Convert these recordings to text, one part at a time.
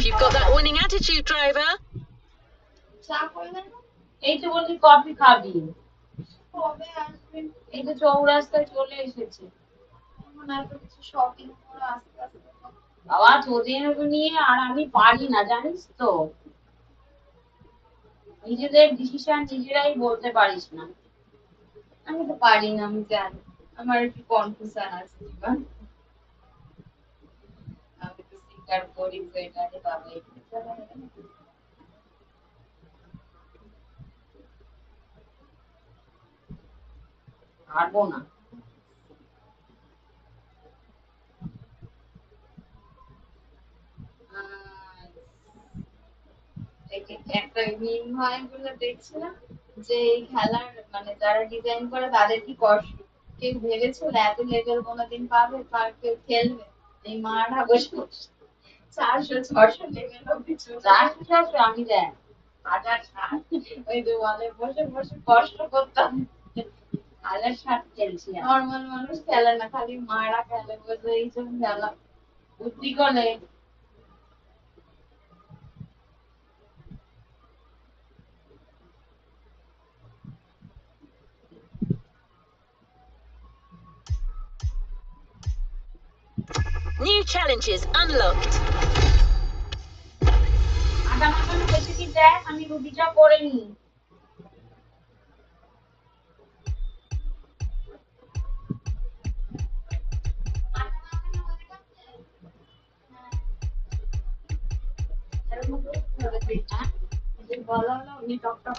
you've got that winning attitude, driver. এই তো বলছি কফি খাবি এই তো চৌরাস্তায় চলে এসেছে বাবা তোদের নিয়ে আর আমি পারি না জানিস তো নিজেদের ডিসিশন নিজেরাই বলতে পারিস না আমি তো পারি না আমি জানি আমার একটু কনফিউশন আছে জীবন আমি তো স্বীকার করি যে এটা যে বাবা একটু পারবো না একটা মিম হয় বলে দেখছিলাম যে এই খেলার মানে যারা ডিজাইন করে তাদের কি কষ্ট কেউ ভেবেছিল এত লেভেল কোনোদিন পাবে কেউ খেলবে এই মারা বসে 400-600 লেভেল অব্দি আমি দেখ 1060 ওই দেওয়ালে বসে বসে কষ্ট করতাম 1060 খেলছি নর্মাল মানুষ খেলে না খালি মারা খেলে বসে এইসব খেলা বুদ্ধি করে New challenges unlocked. আটা মাখানো বেশি কি দেখ আমি রুটিটা করে নি বলো না উনি টকটক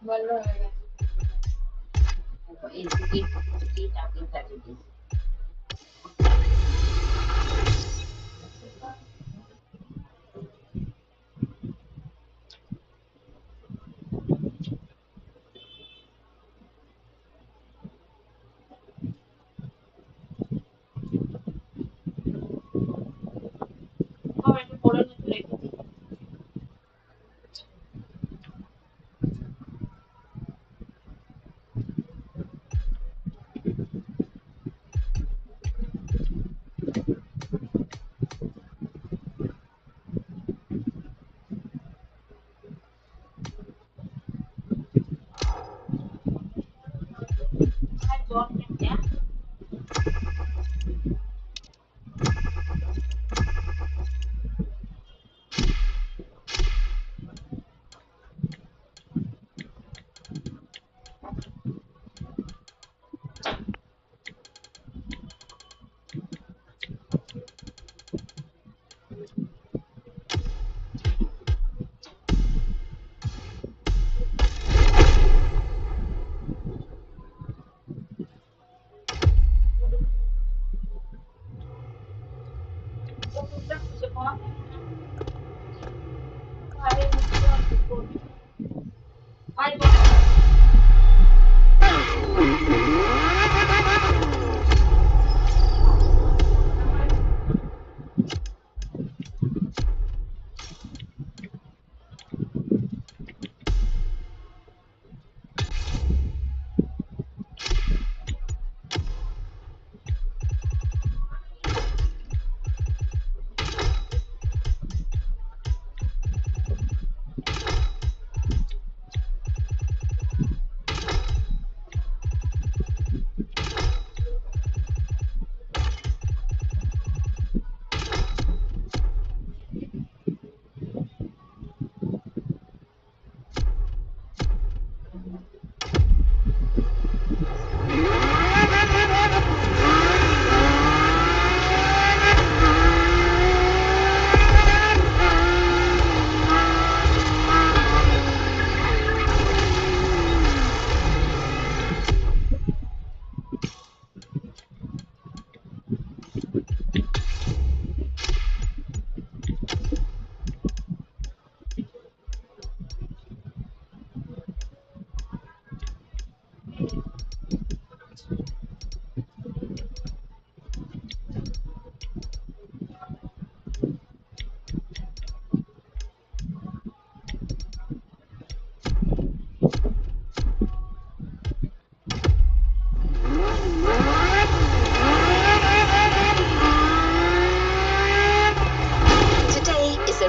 বলো হয়ে গেছে এই রুটি চাকরি চাকরি একটু পরে নিতে রেখে দিই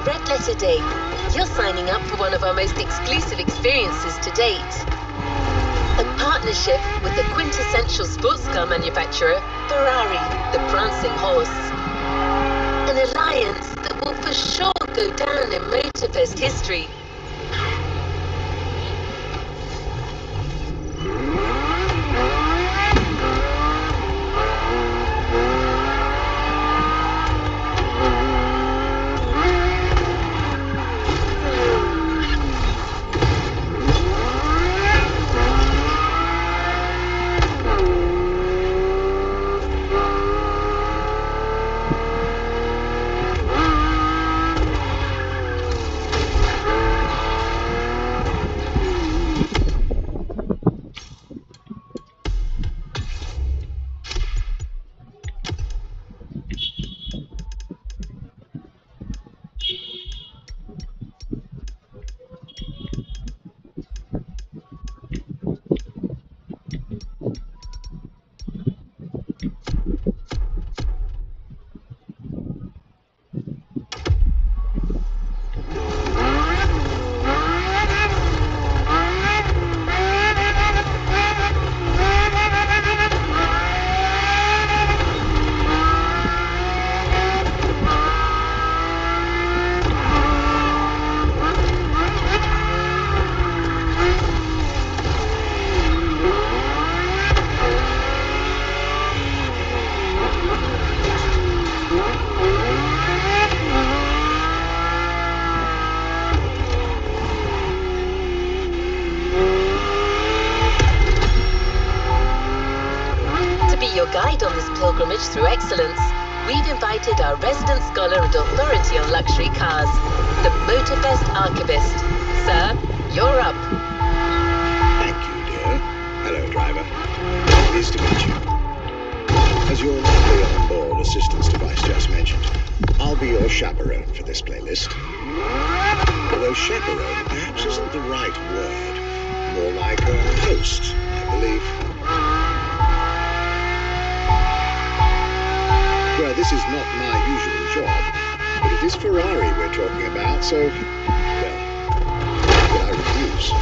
Red Letter Day. You're signing up for one of our most exclusive experiences to date. A partnership with the quintessential sports car manufacturer, Ferrari, the prancing horse. An alliance that will for sure go down in Motorfest history. Your guide on this pilgrimage through excellence, we've invited our resident scholar and authority on luxury cars, the Motorfest archivist. Sir, you're up. Thank you, dear. Hello, driver. Pleased to meet you. As your lovely on-board assistance device just mentioned, I'll be your chaperone for this playlist. Although chaperone perhaps isn't the right word. More like a host, I believe. Well, this is not my usual job, but it is Ferrari we're talking about, so, well, what could I refuse?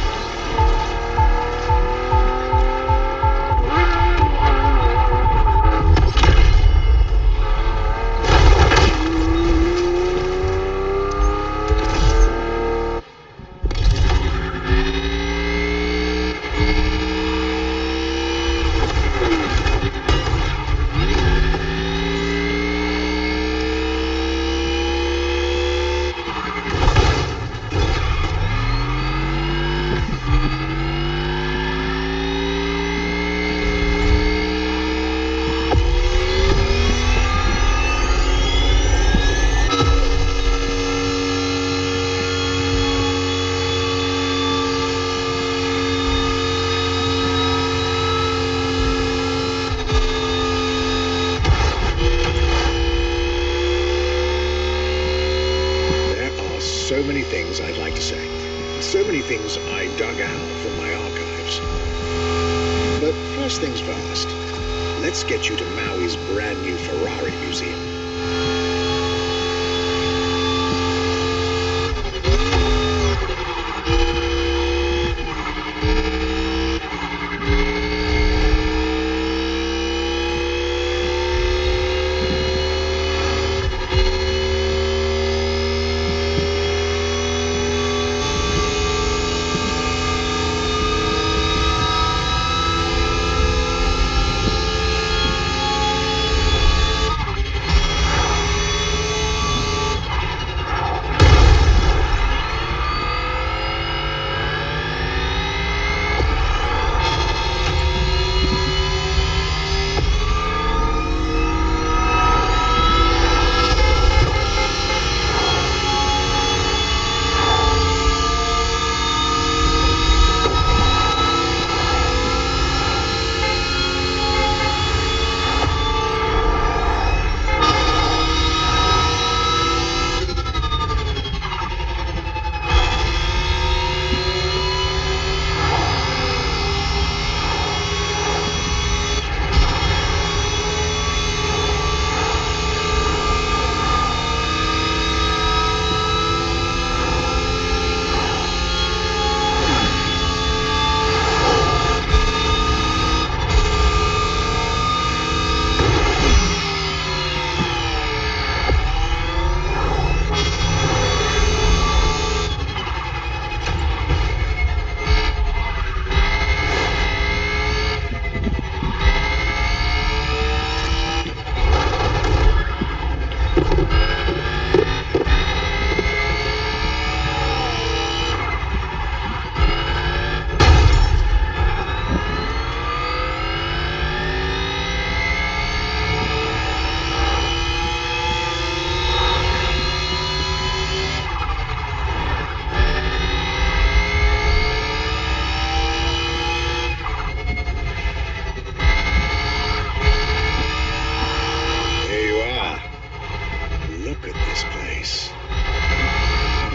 So many things I'd like to say. So many things I dug out from my archives. But first things first, let's get you to Maui's brand new Ferrari museum.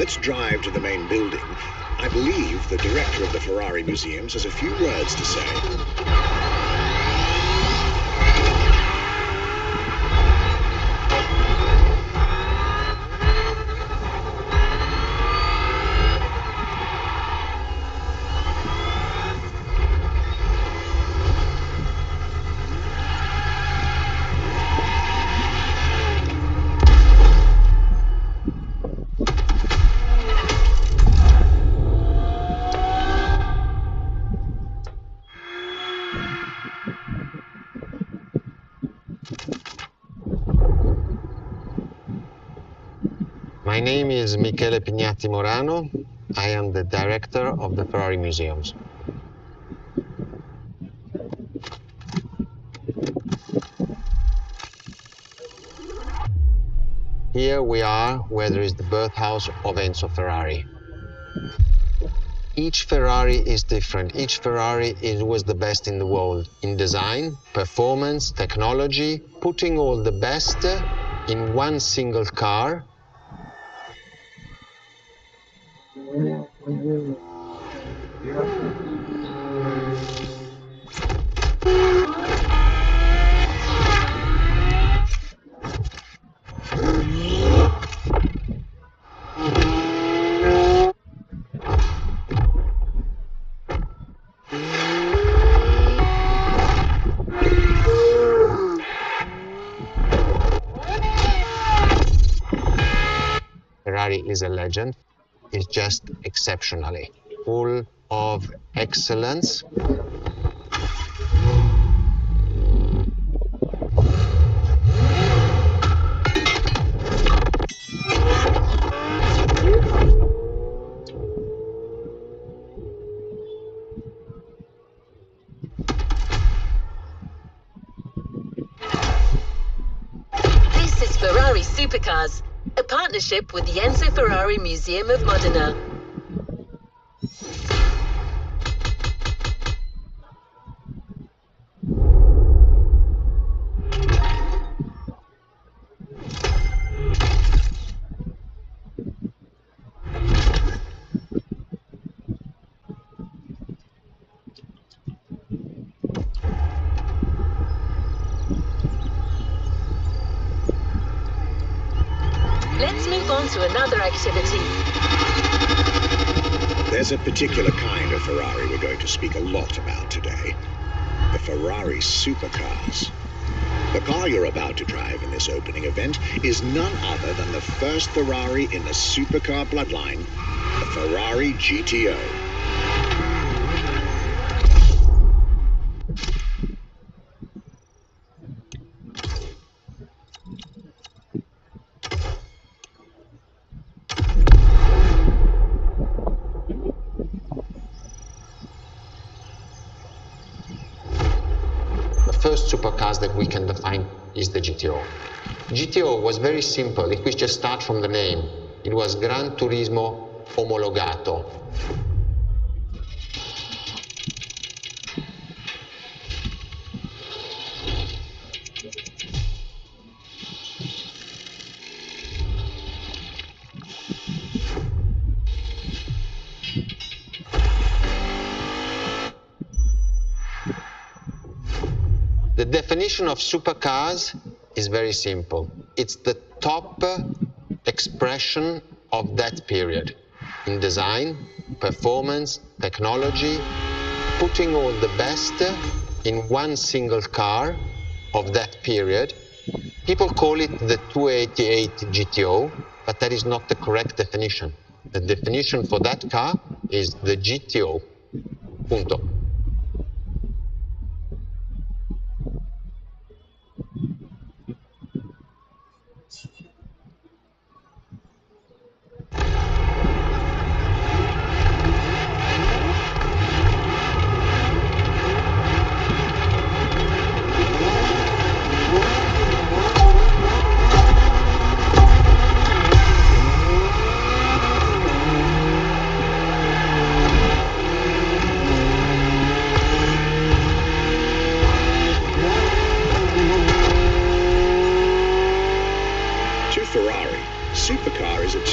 Let's drive to the main building. I believe the director of the Ferrari Museums has a few words to say. My name is Michele Pignatti Morano. I am the director of the Ferrari Museums. Here we are where there is the birthhouse of Enzo Ferrari. Each Ferrari is different. Each Ferrari was the best in the world in design, performance, technology, putting all the best in one single car. Ferrari is a legend. It's just exceptionally full of excellence. This is Ferrari Supercars, a partnership with the Enzo Ferrari Museum of Modena. Let's move on to another activity. There's a particular kind of Ferrari we're going to speak a lot about today. The Ferrari Supercars. The car you're about to drive in this opening event is none other than the first Ferrari in the supercar bloodline, the Ferrari GTO. The first supercars that we can define is the GTO. GTO was very simple. If we just start from the name, it was Gran Turismo Omologato. The definition of supercars is very simple. It's the top expression of that period in design, performance, technology, putting all the best in one single car of that period. People call it the 288 GTO, but that is not the correct definition. The definition for that car is the GTO. Punto.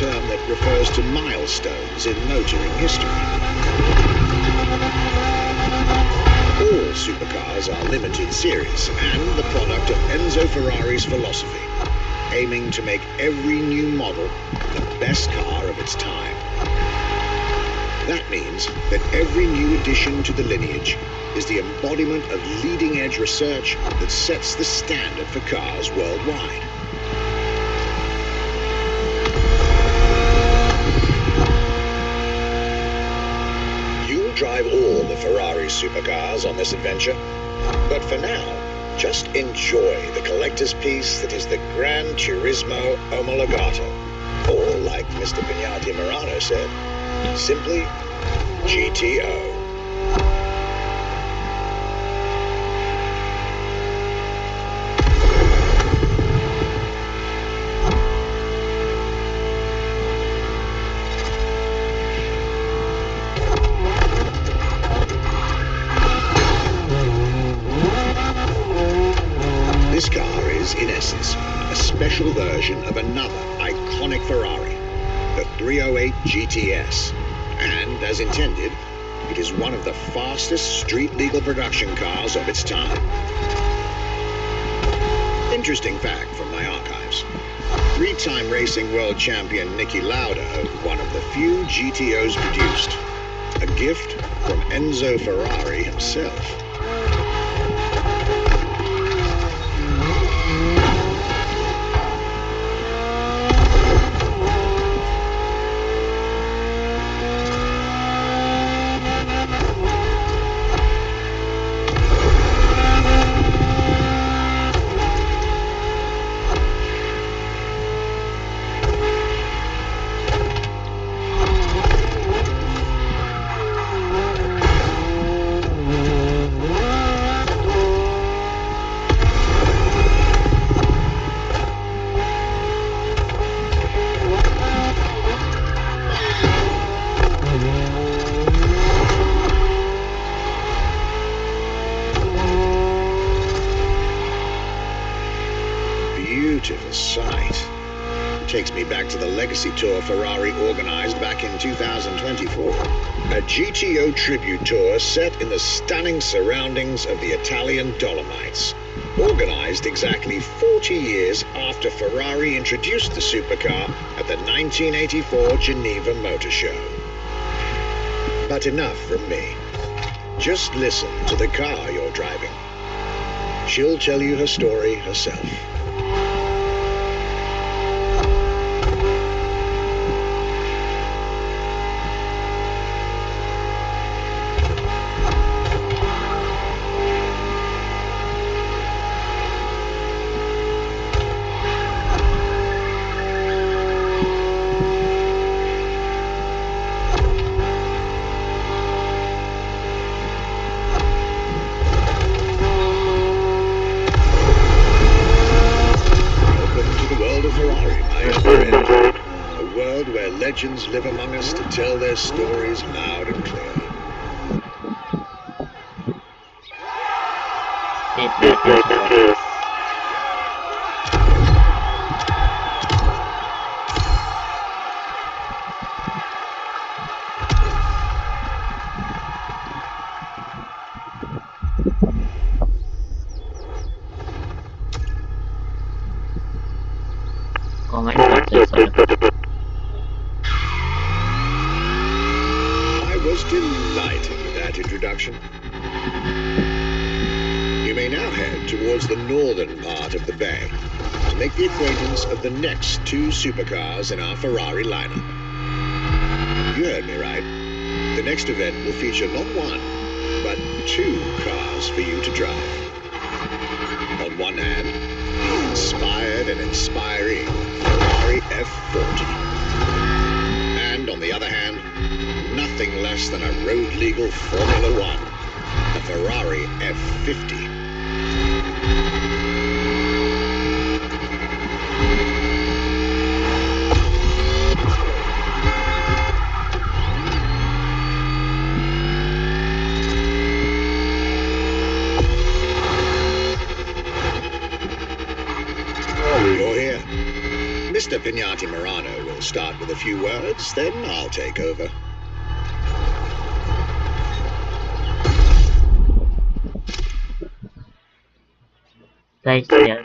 term that refers to milestones in motoring history. All supercars are limited series and the product of Enzo Ferrari's philosophy, aiming to make every new model the best car of its time. That means that every new addition to the lineage is the embodiment of leading-edge research that sets the standard for cars worldwide. You'll drive all the Ferrari supercars on this adventure, but for now, just enjoy the collector's piece that is the Gran Turismo Omologato, or like Mr. Pignati Morano said, simply GTO. This car is, in essence, a special version of another iconic Ferrari, the 308 GTS, and, as intended, it is one of the fastest street-legal production cars of its time. Interesting fact from my archives. Three-time racing world champion Niki Lauda owned one of the few GTOs produced, a gift from Enzo Ferrari himself. Beautiful sight. Takes me back to the Legacy Tour Ferrari organized back in 2024. A GTO tribute tour set in the stunning surroundings of the Italian Dolomites. Organized exactly 40 years after Ferrari introduced the supercar at the 1984 Geneva Motor Show. But enough from me. Just listen to the car you're driving. She'll tell you her story herself. Legends live among us to tell their stories loud and clear. I was delighted with that introduction. You may now head towards the northern part of the bay to make the acquaintance of the next two supercars in our Ferrari lineup. You heard me right. The next event will feature not one, but two cars for you to drive. On one hand, the inspired and inspiring Ferrari F40. And on the other hand, nothing less than a road-legal Formula One, the Ferrari F50. You're here. Mr. Pignati Morano will start with a few words, then I'll take over. Playstyle.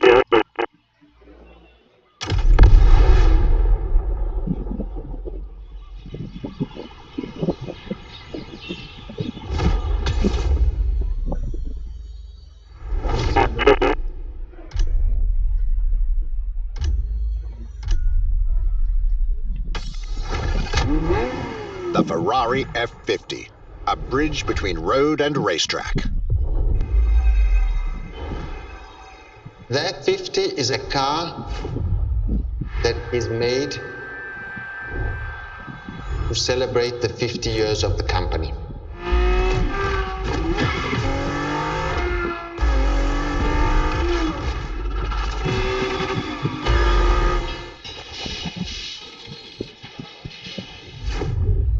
The Ferrari F50, a bridge between road and racetrack. The F50 is a car that is made to celebrate the 50 years of the company.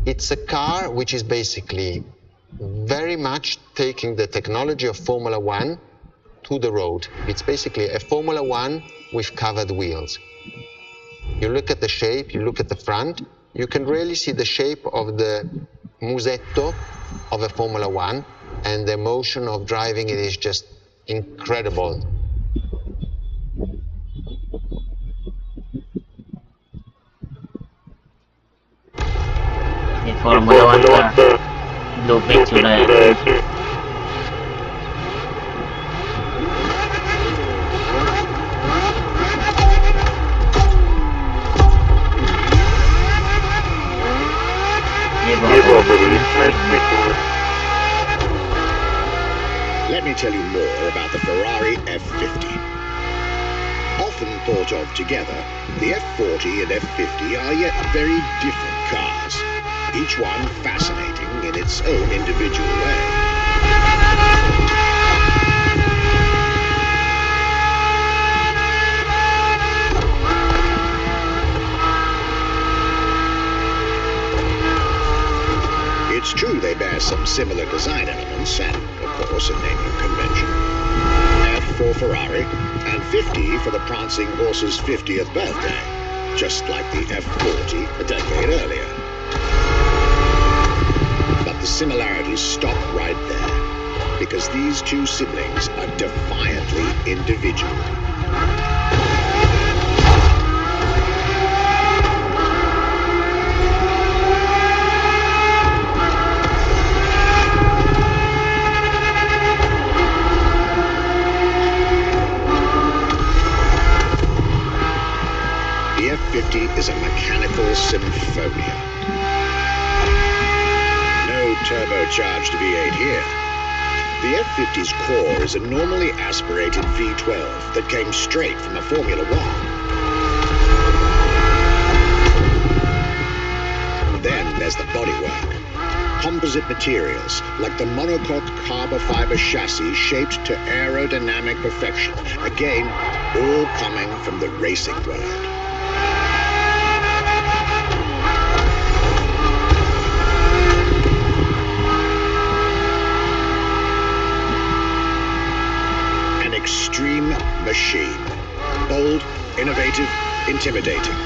It's a car which is basically very much taking the technology of Formula One to the road. It's basically a Formula One with covered wheels. You look at the shape, you look at the front, you can really see the shape of the musetto of a Formula One, and the emotion of driving it is just incredible. ये formula 1 का blueprint चल रहा है। Let me tell you more about the Ferrari F50. Often thought of together, the F40 and F50 are yet very different cars, each one fascinating in its own individual way. It's true they bear some similar design elements and, of course, a naming convention. F for Ferrari and 50 for the prancing horse's 50th birthday, just like the F40 a decade earlier. But the similarities stop right there, because these two siblings are defiantly individual. The F50 is a mechanical symphonia. No turbocharged V8 here. The F50's core is a normally aspirated V12 that came straight from a Formula One. Then there's the bodywork. Composite materials, like the monocoque carbon fiber chassis shaped to aerodynamic perfection. Again, all coming from the racing world. Extreme machine. Bold, innovative, intimidating.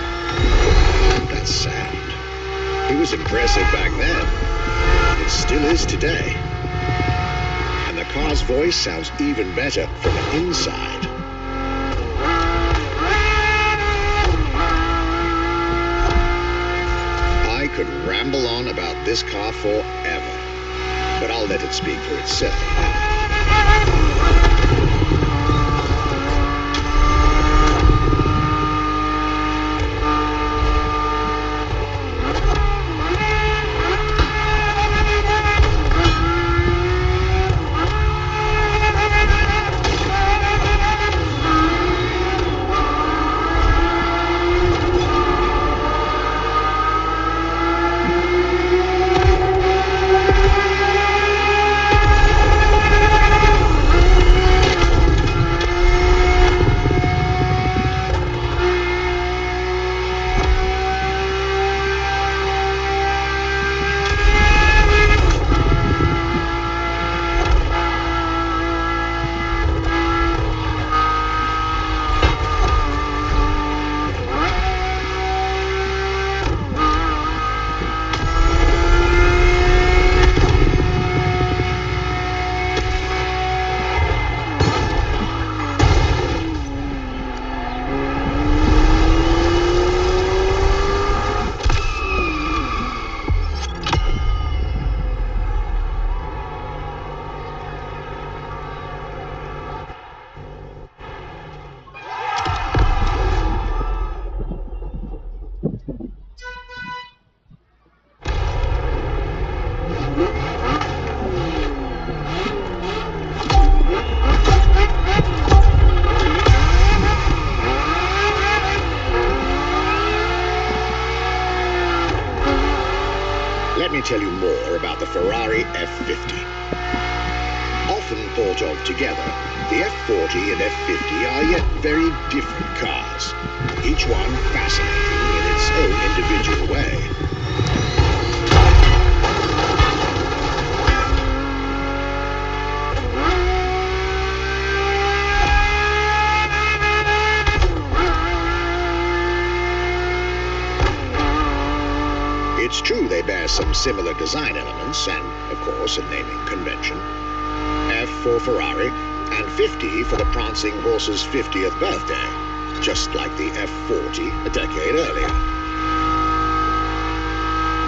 That sound. It was impressive back then. It still is today. And the car's voice sounds even better from inside. I could ramble on about this car forever, but I'll let it speak for itself. me tell you more about the Ferrari F50. Often thought of together, the F40 and F50 are yet very different cars, each one fascinating in its own individual way. It's true they bear some similar design elements and, of course, a naming convention. F for Ferrari, and 50 for the prancing horse's 50th birthday, just like the F40 a decade earlier.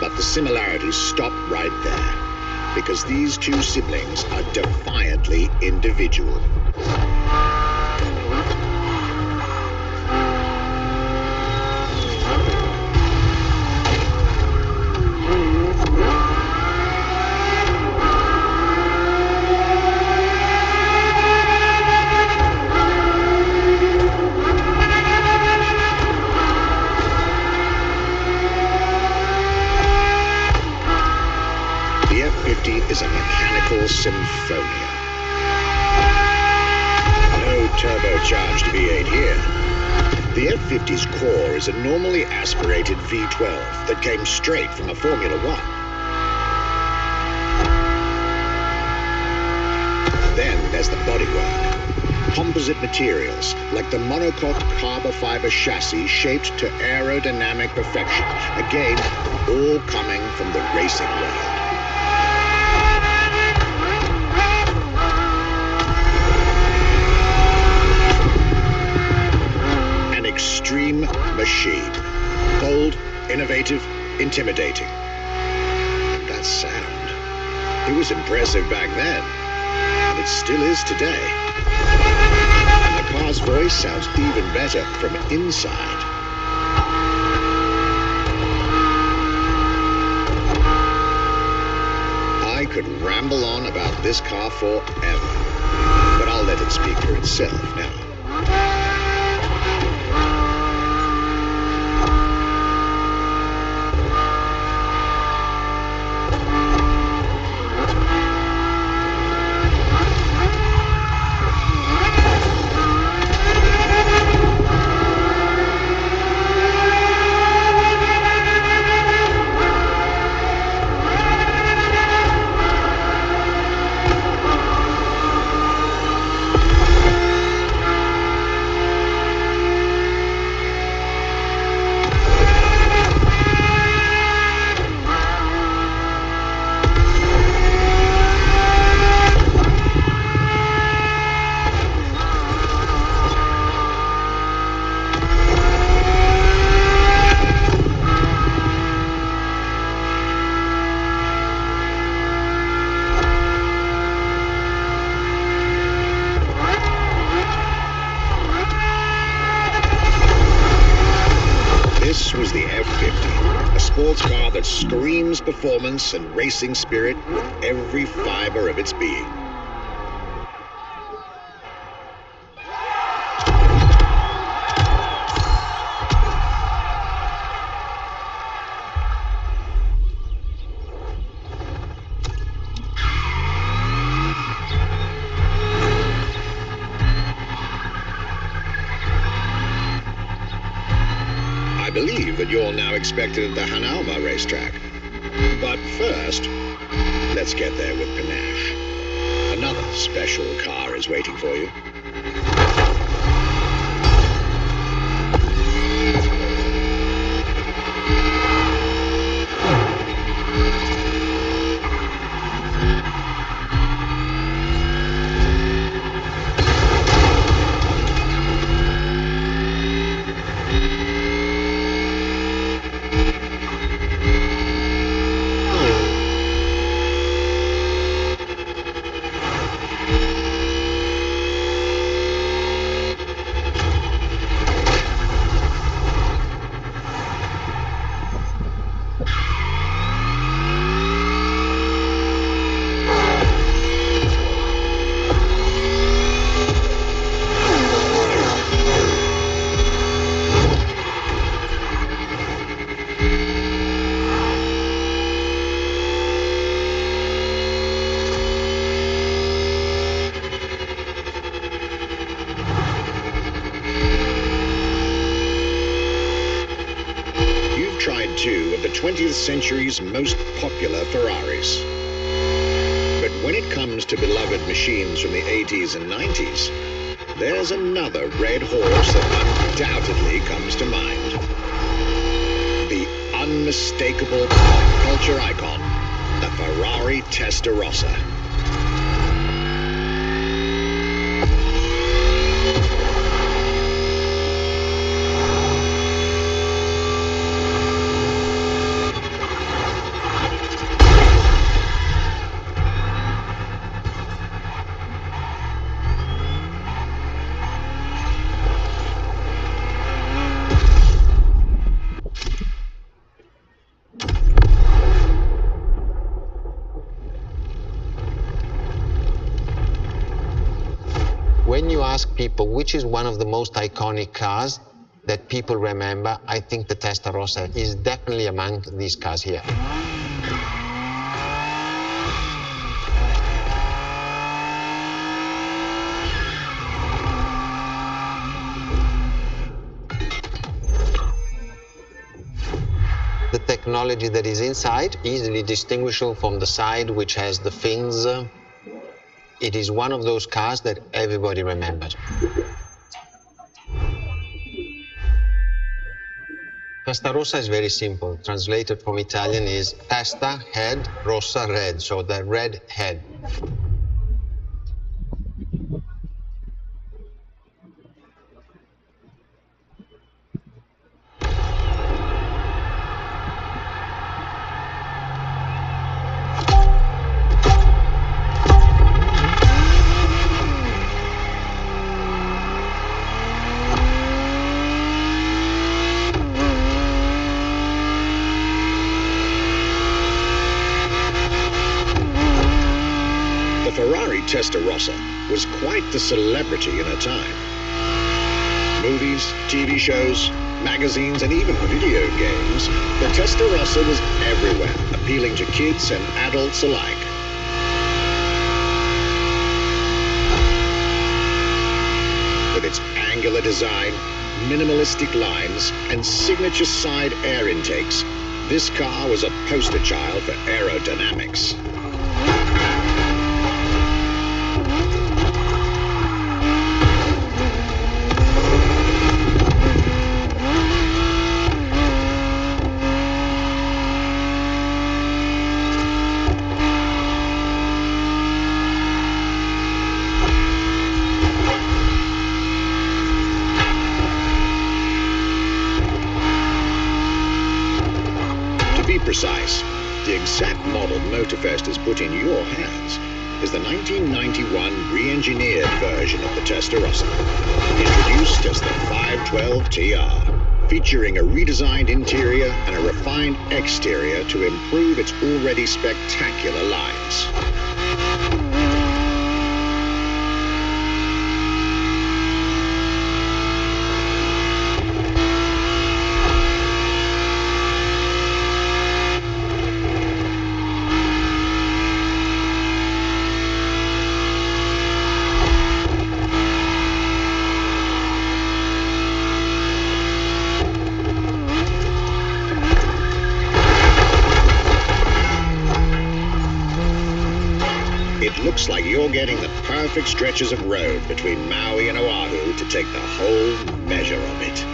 But the similarities stop right there, because these two siblings are defiantly individual. Is a mechanical symphonia. No turbocharged V8 here. The F50's core is a normally aspirated V12 that came straight from a Formula One. Then there's the bodywork. Composite materials, like the monocoque carbon fiber chassis shaped to aerodynamic perfection. Again, all coming from the racing world. Extreme machine. Bold, innovative, intimidating. That sound. It was impressive back then, and it still is today. And the car's voice sounds even better from inside. I could ramble on about this car forever, but I'll let it speak for itself now. This was the F50, a sports car that screams performance and racing spirit with every fiber of its being. I believe that you're now expected at the Hanauma racetrack. But first, let's get there with panache. Another special car is waiting for you. 20th century's most popular Ferraris. But when it comes to beloved machines from the 80s and 90s, there's another red horse that undoubtedly comes to mind. The unmistakable pop culture icon, the Ferrari Testarossa. When you ask people which is one of the most iconic cars that people remember, I think the Testarossa is definitely among these cars here. The technology that is inside, easily distinguishable from the side which has the fins. It is one of those cars that everybody remembers. Testarossa is very simple. Translated from Italian is testa, head, rossa, red. So the red head. The Ferrari Testarossa was quite the celebrity in her time. Movies, TV shows, magazines, and even video games, the Testarossa was everywhere, appealing to kids and adults alike. With its angular design, minimalistic lines, and signature side air intakes, this car was a poster child for aerodynamics. Precise, the exact model Motorfest has put in your hands is the 1991 re-engineered version of the Testarossa, introduced as the 512 TR, featuring a redesigned interior and a refined exterior to improve its already spectacular lines. It looks like you're getting the perfect stretches of road between Maui and Oahu to take the whole measure of it.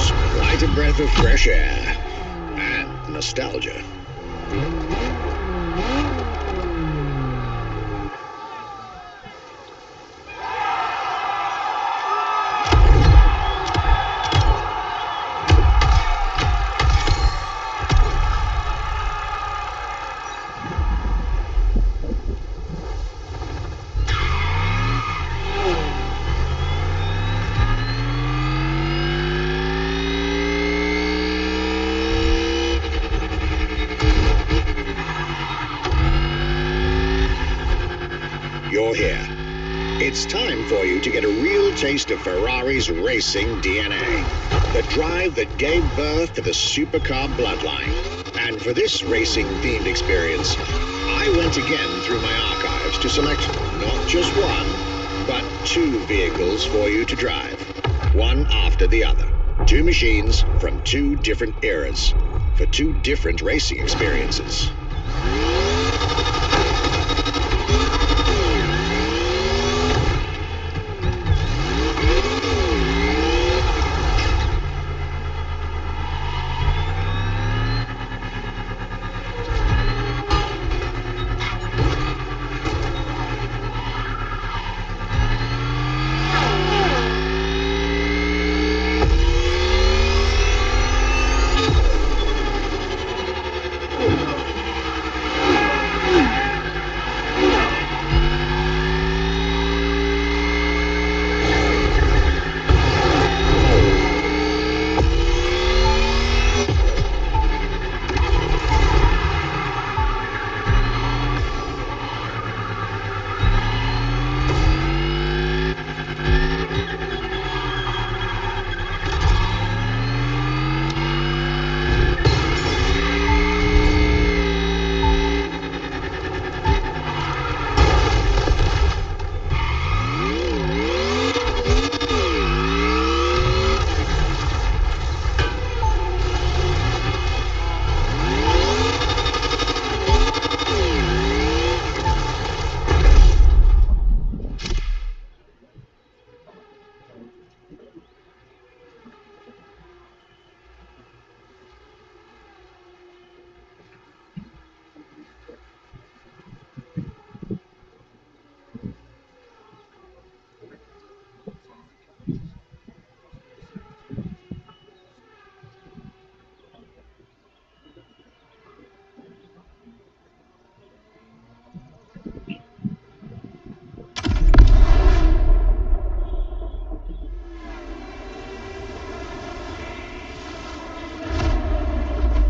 feels like a breath of fresh air and nostalgia. You're here. It's time for you to get a real taste of Ferrari's racing DNA. The drive that gave birth to the supercar bloodline. And for this racing-themed experience, I went again through my archives to select not just one, but two vehicles for you to drive. One after the other. Two machines from two different eras, for two different racing experiences.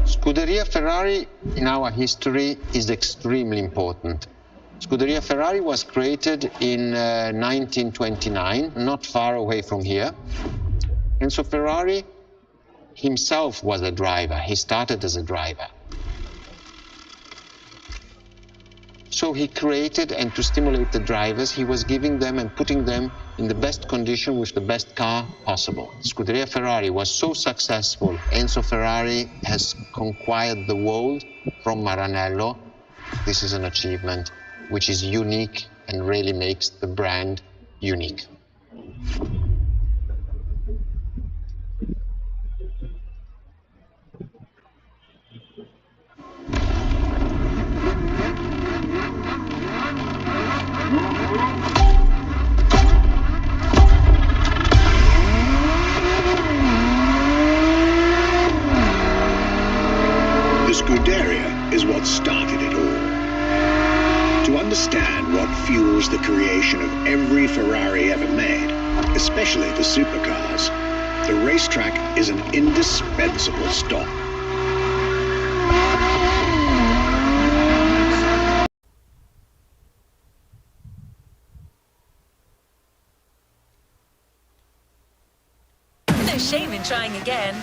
Scuderia Ferrari in our history is extremely important. Scuderia Ferrari was created in 1929, not far away from here. Enzo Ferrari himself was a driver. He started as a driver. So he created, and to stimulate the drivers, he was giving them and putting them in the best condition with the best car possible. Scuderia Ferrari was so successful. Enzo Ferrari has conquered the world from Maranello. This is an achievement which is unique and really makes the brand unique. Scuderia is what started it all. To understand what fuels the creation of every Ferrari ever made, especially the supercars, the racetrack is an indispensable stop. No shame in trying again.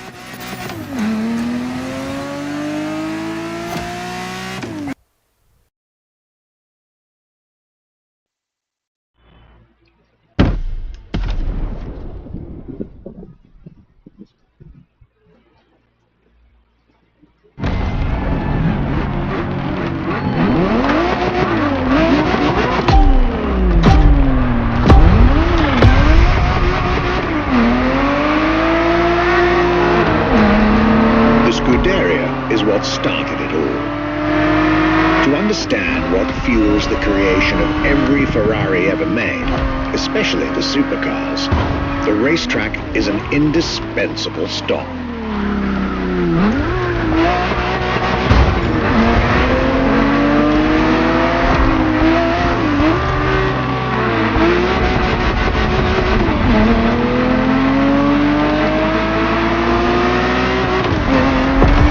is what started it all. To understand what fuels the creation of every Ferrari ever made, especially the supercars, the racetrack is an indispensable stop.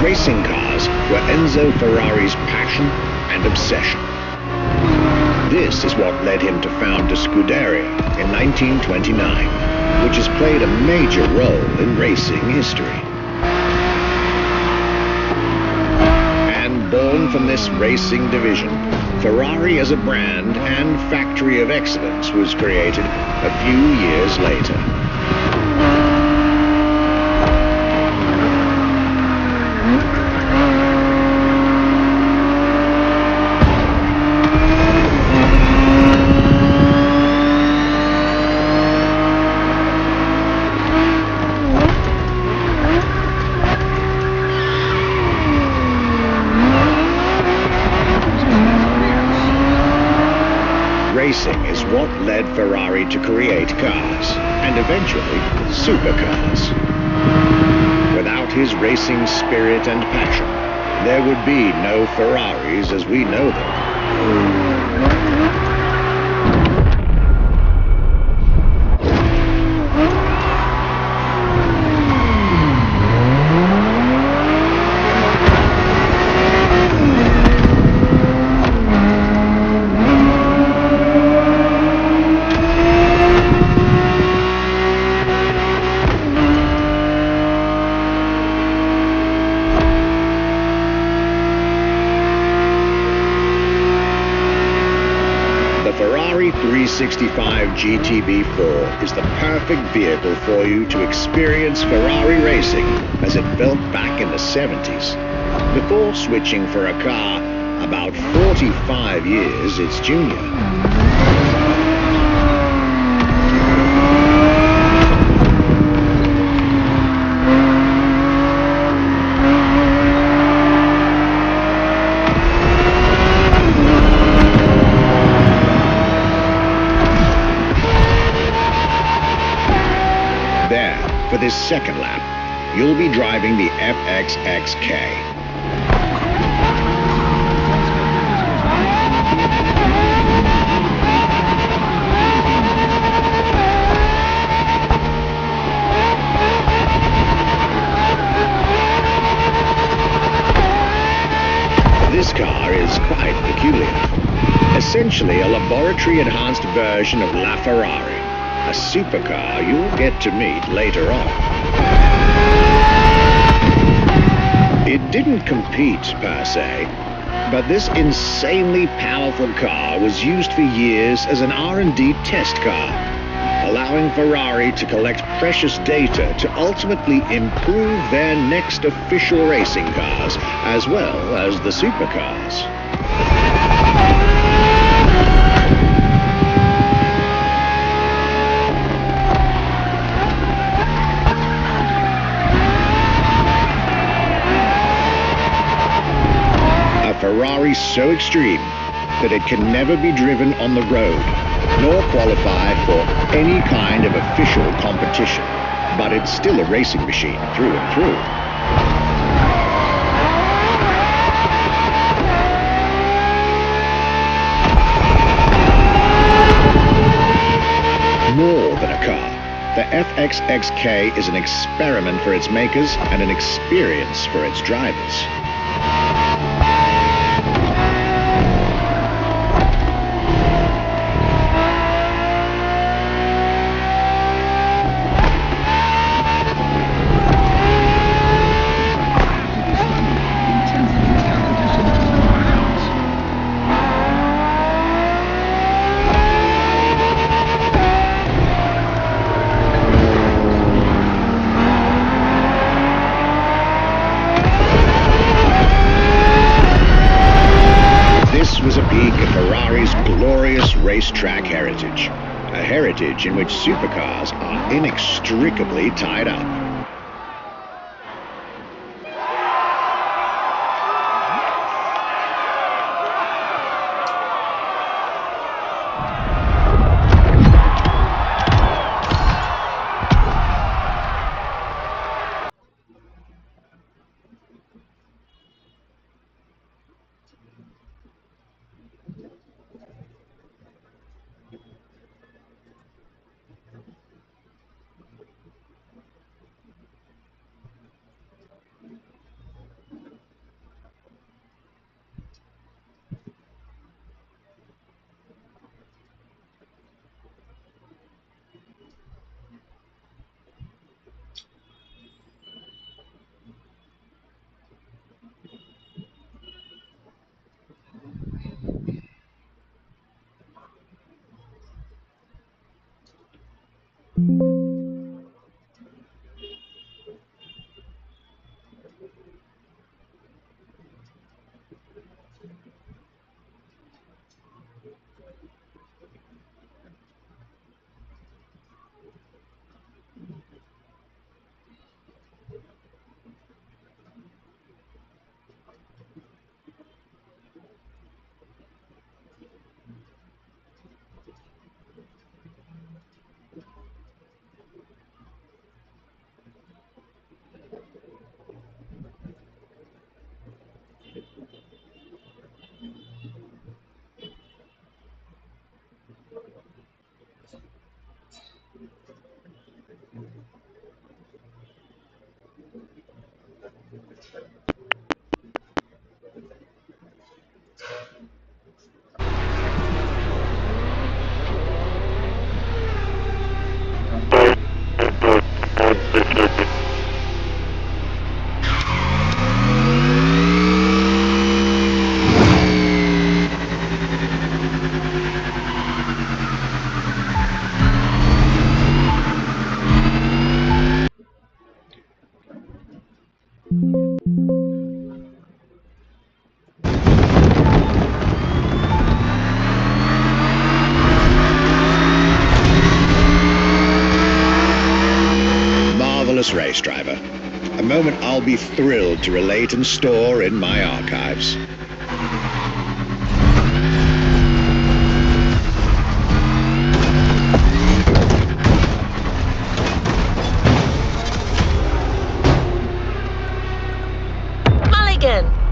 Racing cars were Enzo Ferrari's passion and obsession. This is what led him to found the Scuderia in 1929, which has played a major role in racing history. And born from this racing division, Ferrari as a brand and factory of excellence was created a few years later. Racing is what led Ferrari to create cars, and eventually supercars. Without his racing spirit and passion, there would be no Ferraris as we know them. The Ferrari 365 GTB4 is the perfect vehicle for you to experience Ferrari racing as it felt back in the 70s, before switching for a car about 45 years its junior. For this second lap, you'll be driving the FXXK. This car is quite peculiar. Essentially a laboratory-enhanced version of La Ferrari. A supercar you'll get to meet later on. It didn't compete per se, but this insanely powerful car was used for years as an R&D test car, allowing Ferrari to collect precious data to ultimately improve their next official racing cars, as well as the supercars. Ferrari so extreme that it can never be driven on the road, nor qualify for any kind of official competition. But it's still a racing machine through and through. More than a car, the FXXK is an experiment for its makers and an experience for its drivers. Racetrack heritage, a heritage in which supercars are inextricably tied up. Marvelous race driver. A moment I'll be thrilled to relate and store in my archives. Mulligan!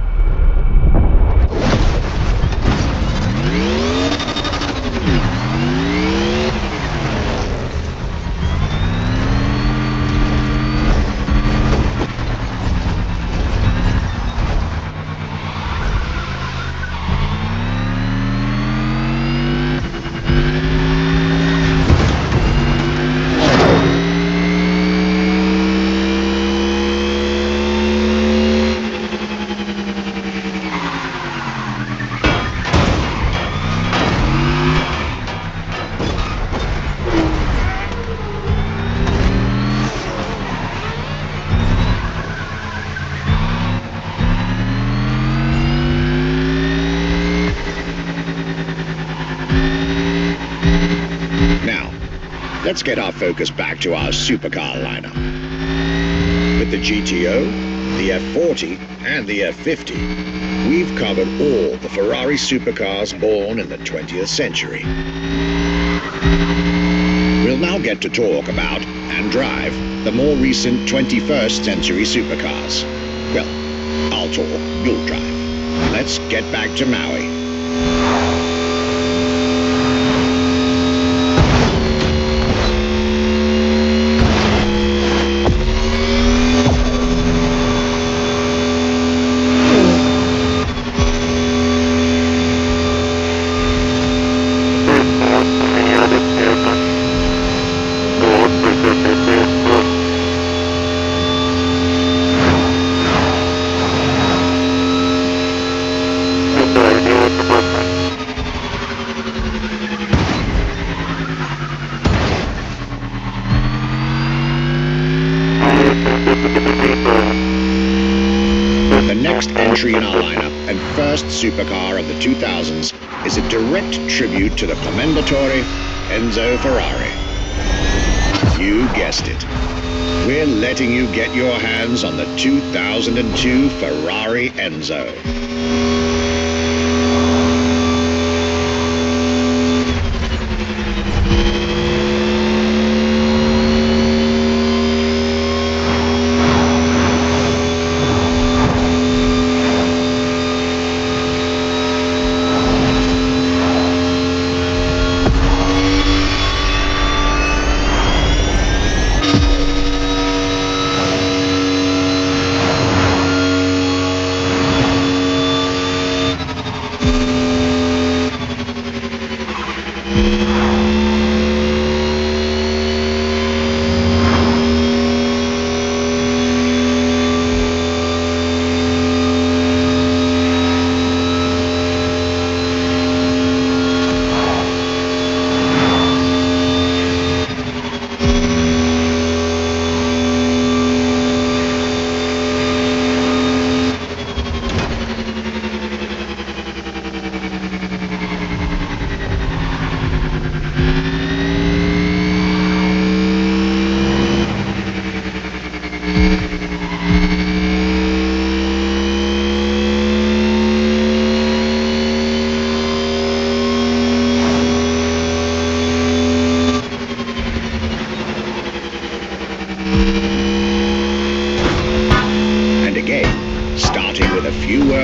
Let's get our focus back to our supercar lineup. With the GTO, the F40, and the F50, we've covered all the Ferrari supercars born in the 20th century. We'll now get to talk about and drive the more recent 21st century supercars. Well, I'll talk, you'll drive. Let's get back to Maui. The next entry in our lineup and first supercar of the 2000s is a direct tribute to the commendatore Enzo Ferrari. You guessed it. We're letting you get your hands on the 2002 Ferrari Enzo.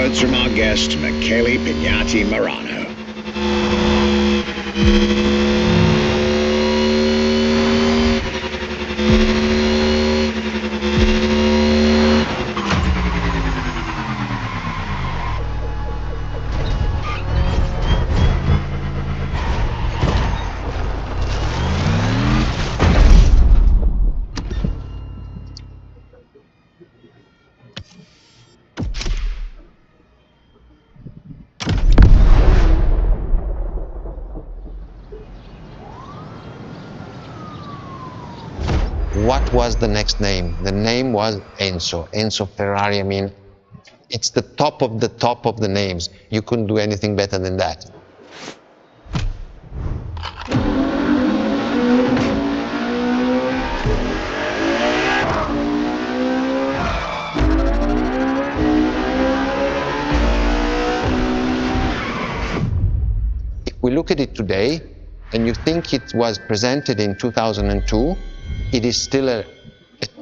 words from our guest, Michele Pignati Marano. What was the next name? The name was Enzo. Enzo Ferrari, I mean, it's the top of the names. You couldn't do anything better than that. If we look at it today, and you think it was presented in 2002, it is still a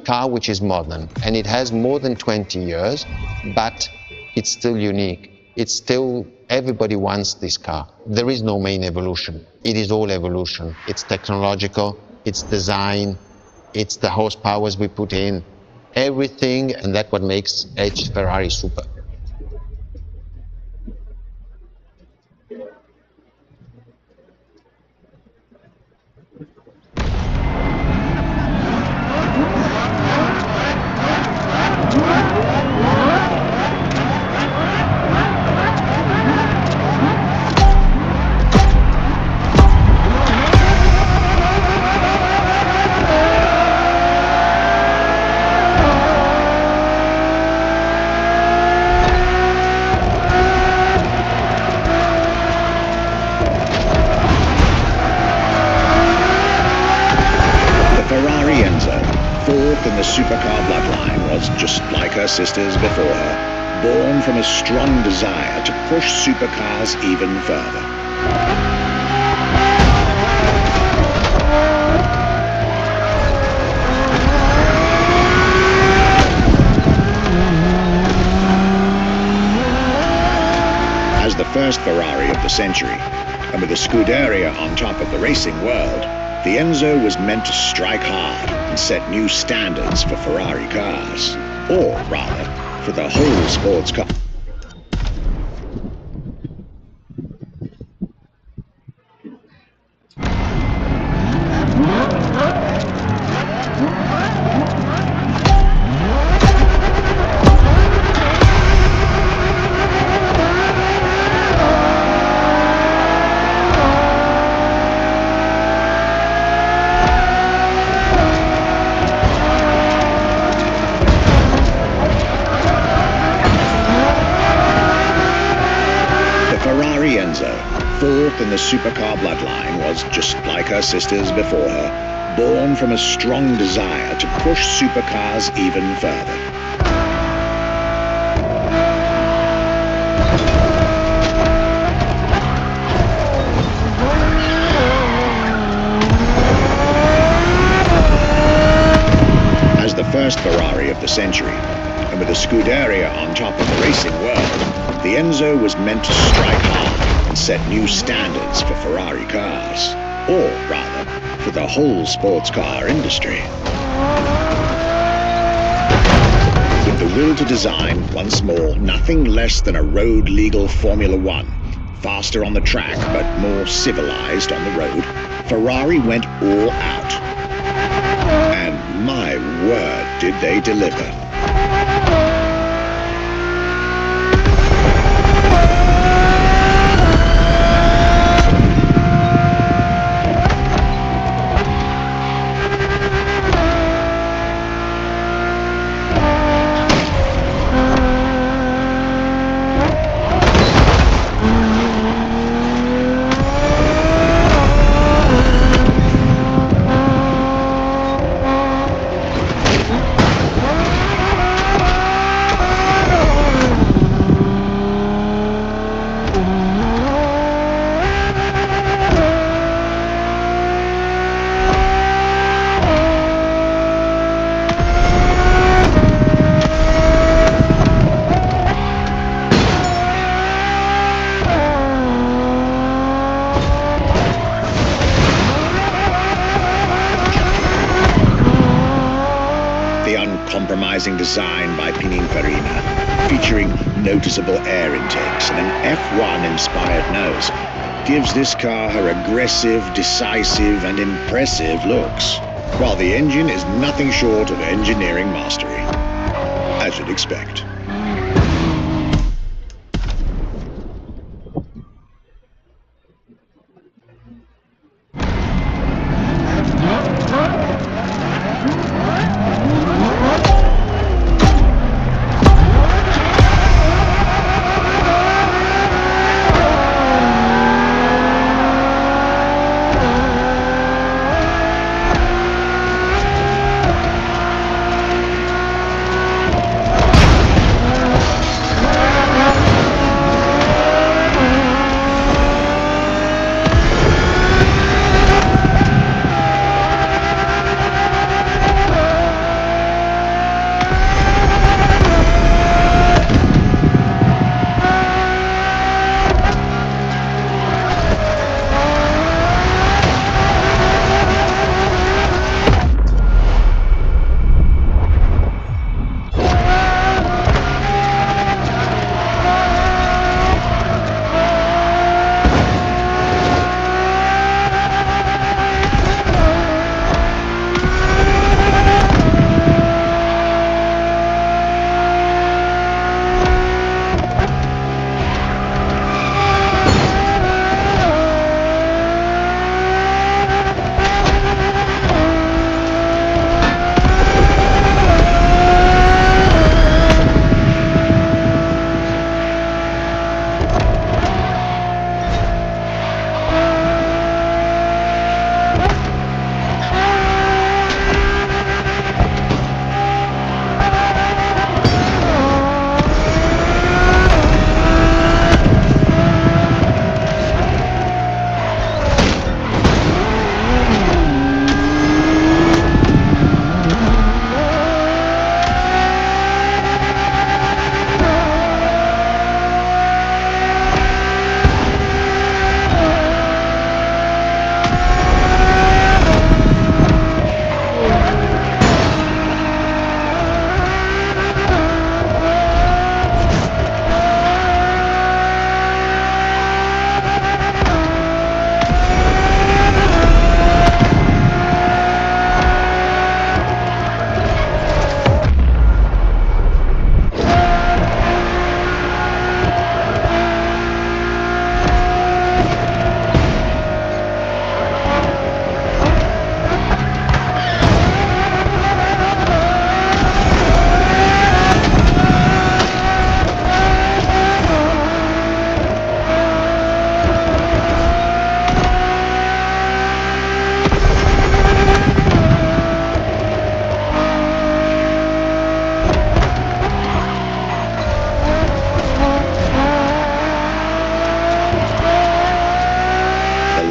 car which is modern, and it has more than 20 years, but it's still unique. It's still, everybody wants this car. There is no main evolution. It is all evolution. It's technological, it's design, it's the horsepowers we put in, everything, and that's what makes H Ferrari super. In the supercar bloodline was just like her sisters before her, born from a strong desire to push supercars even further. As the first Ferrari of the century, and with a Scuderia on top of the racing world, the Enzo was meant to strike hard and set new standards for Ferrari cars, or rather, for the whole sports car. Fourth in the supercar bloodline was just like her sisters before her, born from a strong desire to push supercars even further. As the first Ferrari of the century, and with a Scuderia on top of the racing world, the Enzo was meant to strike hard and set new standards for Ferrari cars, or rather, for the whole sports car industry. With the will to design, once more, nothing less than a road-legal Formula One, faster on the track but more civilized on the road, Ferrari went all out. And my word, did they deliver. uncompromising design by Pininfarina, featuring noticeable air intakes and an F1-inspired nose, gives this car her aggressive, decisive, and impressive looks, while the engine is nothing short of engineering mastery, as you'd expect.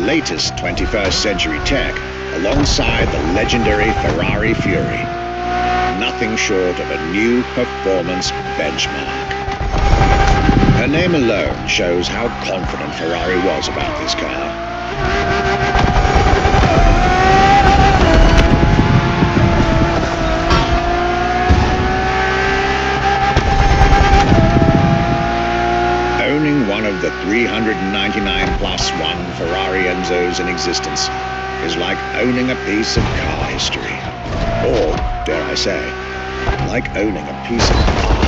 Latest 21st century tech alongside the legendary Ferrari Fury. Nothing short of a new performance benchmark. Her name alone shows how confident Ferrari was about this car. Owning one of the 399 plus one Ferrari Enzos in existence is like owning a piece of car history. Or, dare I say, like owning a piece of art.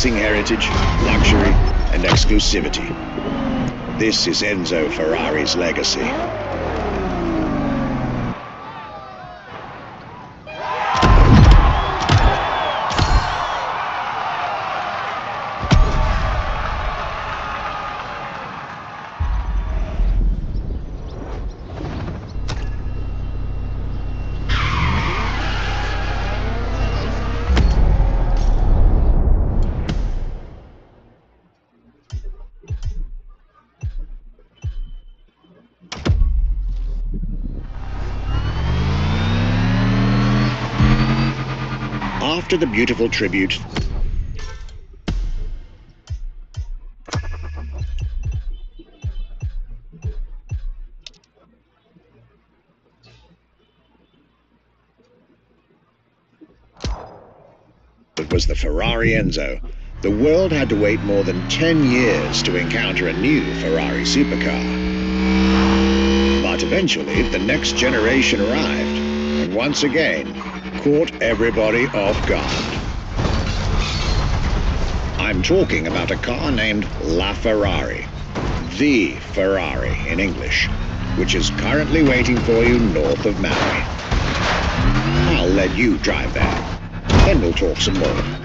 Heritage, luxury, and exclusivity. This is Enzo Ferrari's legacy. after the beautiful tribute, it was the Ferrari Enzo. The world had to wait more than 10 years to encounter a new Ferrari supercar. But eventually, the next generation arrived, and once again, caught everybody off guard. I'm talking about a car named La Ferrari, the Ferrari in English, which is currently waiting for you north of Maui. I'll let you drive there, then we'll talk some more.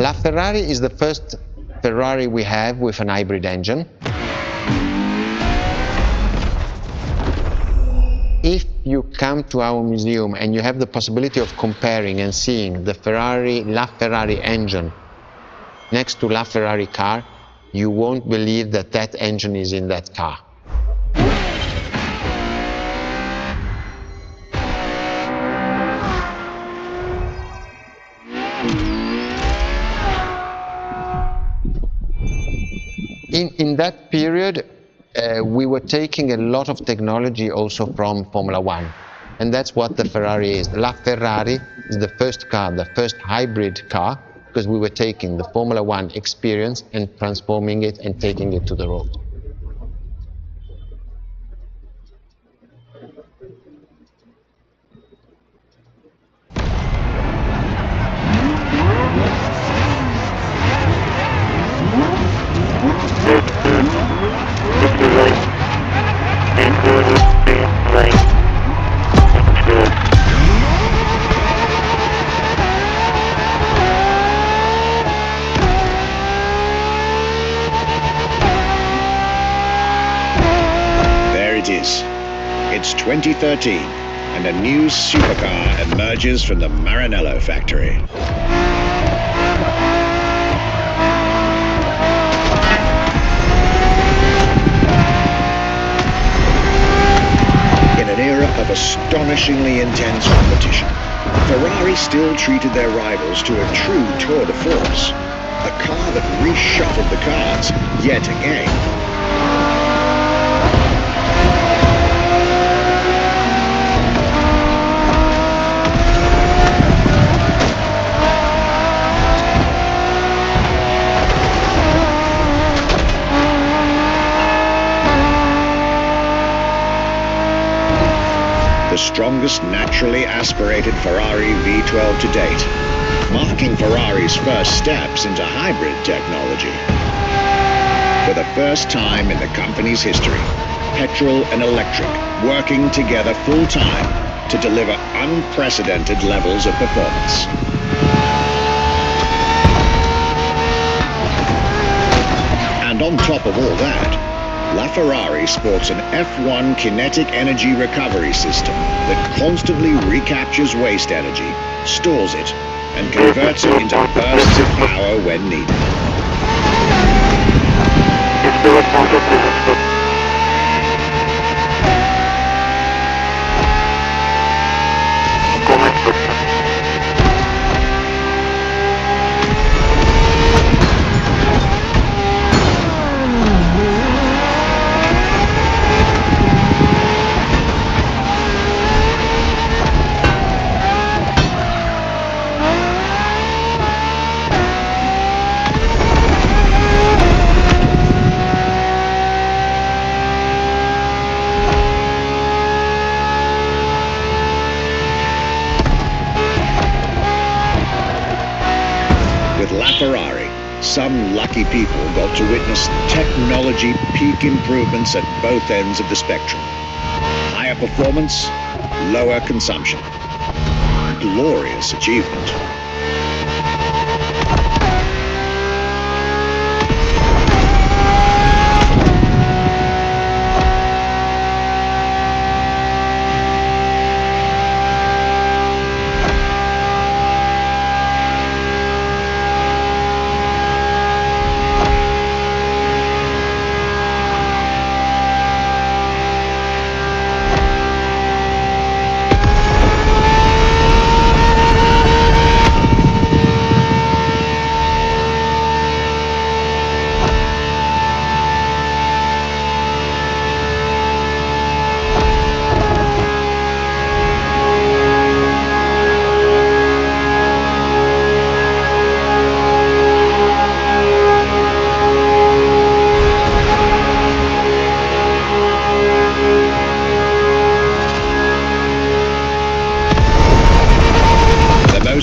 La Ferrari is the first Ferrari we have with an hybrid engine. If you come to our museum and you have the possibility of comparing and seeing the La Ferrari engine next to La Ferrari car, you won't believe that that engine is in that car. In that period, we were taking a lot of technology also from Formula One. And that's what the Ferrari is. La Ferrari is the first car, the first hybrid car, because we were taking the Formula One experience and transforming it and taking it to the road. It's 2013, and a new supercar emerges from the Maranello factory. In an era of astonishingly intense competition, Ferrari still treated their rivals to a true tour de force, a car that reshuffled the cards yet again. The strongest naturally aspirated Ferrari V12 to date, marking Ferrari's first steps into hybrid technology. For the first time in the company's history, petrol and electric working together full-time to deliver unprecedented levels of performance. And on top of all that, LaFerrari sports an F1 kinetic energy recovery system that constantly recaptures waste energy, stores it, and converts it into bursts of power when needed. Ferrari, some lucky people got to witness technology peak improvements at both ends of the spectrum. Higher performance, lower consumption. Glorious achievement.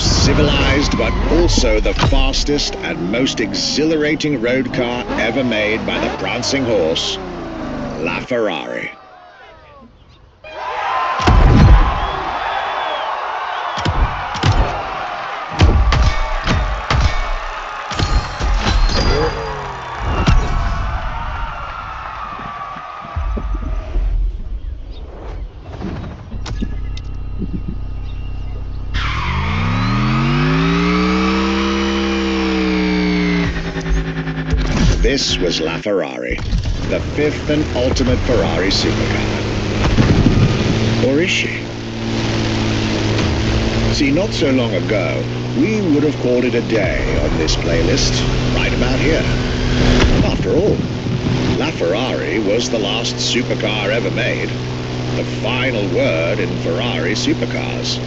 Civilized, but also the fastest and most exhilarating road car ever made by the prancing horse, LaFerrari. This was LaFerrari, the fifth and ultimate Ferrari supercar. Or is she? See, not so long ago, we would have called it a day on this playlist, right about here. After After all, LaFerrari was the last supercar ever made, the final word in Ferrari supercars.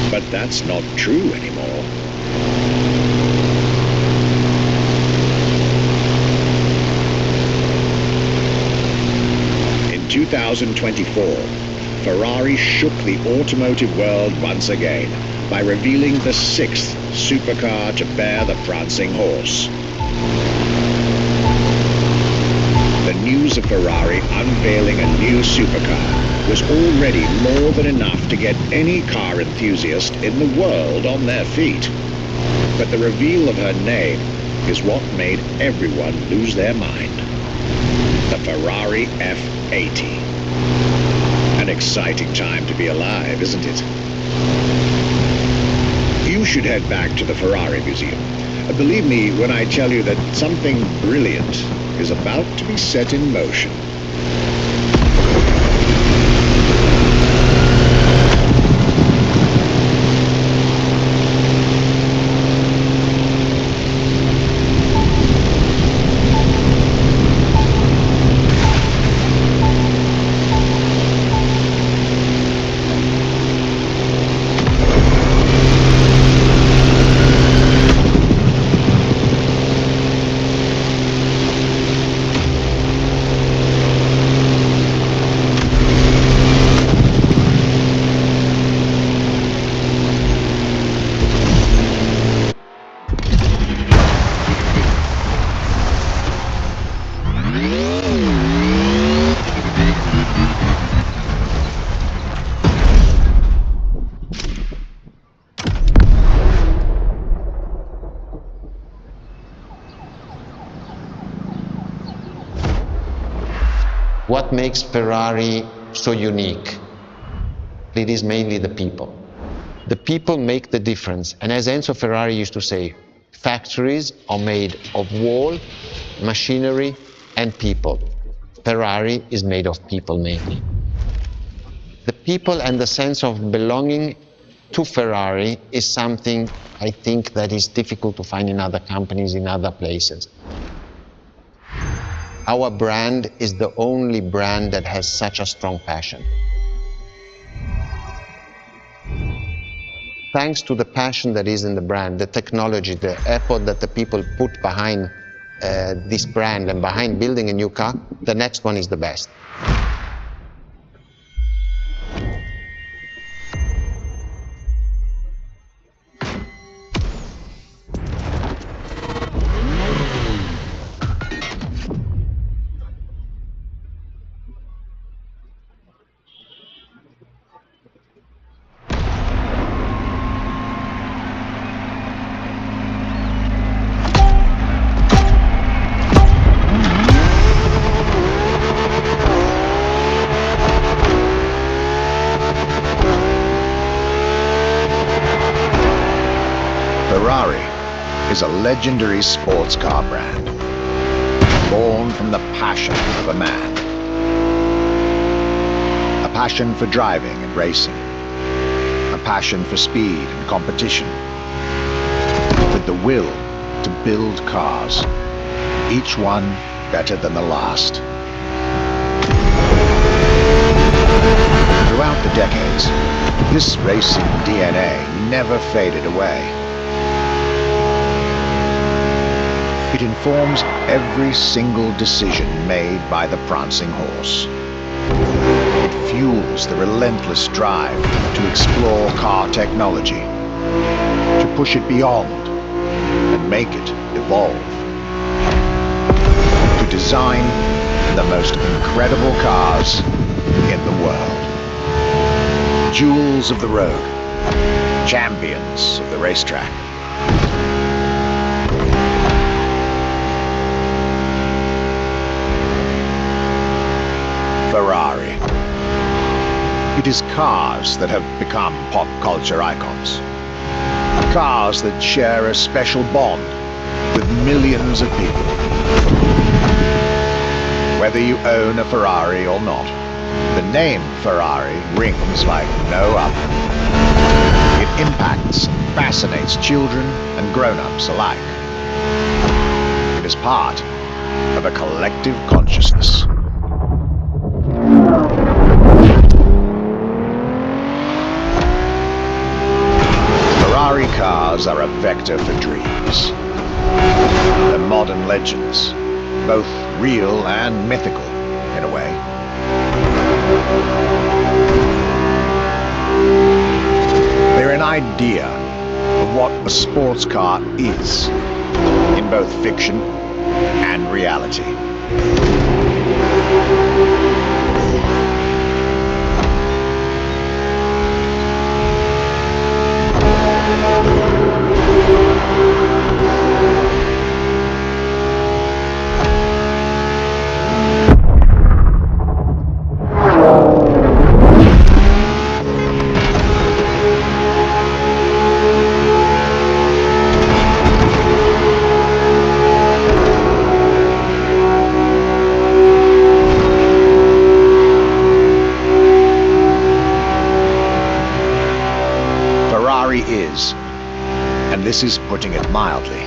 But that's not true anymore. In 2024, Ferrari shook the automotive world once again by revealing the 6th supercar to bear the prancing horse. The news of Ferrari unveiling a new supercar was already more than enough to get any car enthusiast in the world on their feet. But the reveal of her name is what made everyone lose their mind. The Ferrari F80. An exciting time to be alive, isn't it? You should head back to the Ferrari Museum. Believe me when I tell you that something brilliant is about to be set in motion. What makes Ferrari so unique? It is mainly the people. The people make the difference. And as Enzo Ferrari used to say, factories are made of wall, machinery, and people. Ferrari is made of people mainly. The people and the sense of belonging to Ferrari is something I think that is difficult to find in other companies, in other places. Our brand is the only brand that has such a strong passion. Thanks to the passion that is in the brand, the technology, the effort that the people put behind this brand and behind building a new car, the next one is the best. Ferrari is a legendary sports car brand, born from the passion of a man. A passion for driving and racing, a passion for speed and competition, with the will to build cars, each one better than the last. Throughout the decades, this racing DNA never faded away. It informs every single decision made by the prancing horse. It fuels the relentless drive to explore car technology, to push it beyond and make it evolve, to design the most incredible cars in the world. Jewels of the road, champions of the racetrack. Ferrari. It is cars that have become pop culture icons. Cars that share a special bond with millions of people. Whether you own a Ferrari or not, the name Ferrari rings like no other. It impacts and fascinates children and grown-ups alike. It is part of a collective consciousness. Ferrari cars are a vector for dreams. They're modern legends, both real and mythical, in a way. They're an idea of what a sports car is, in both fiction and reality. Ferrari is, and this is putting it mildly,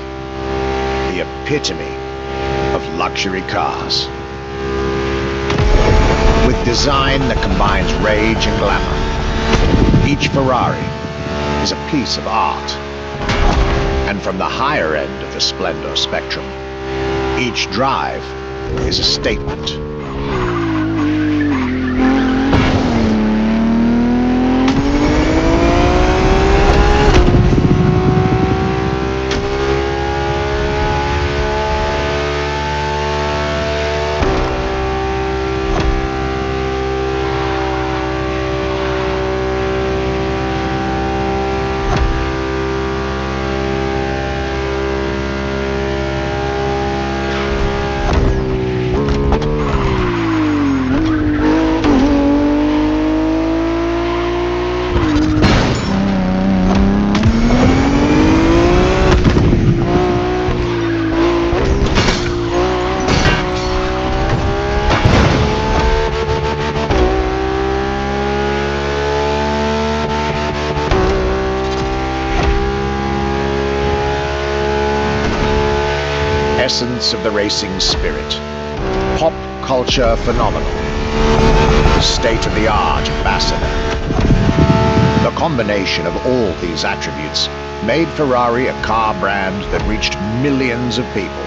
the epitome of luxury cars. With design that combines rage and glamour, each Ferrari is a piece of art. And from the higher end of the splendor spectrum, each drive is a statement. Essence of the racing spirit, pop culture phenomenon, state-of-the-art ambassador. The combination of all these attributes made Ferrari a car brand that reached millions of people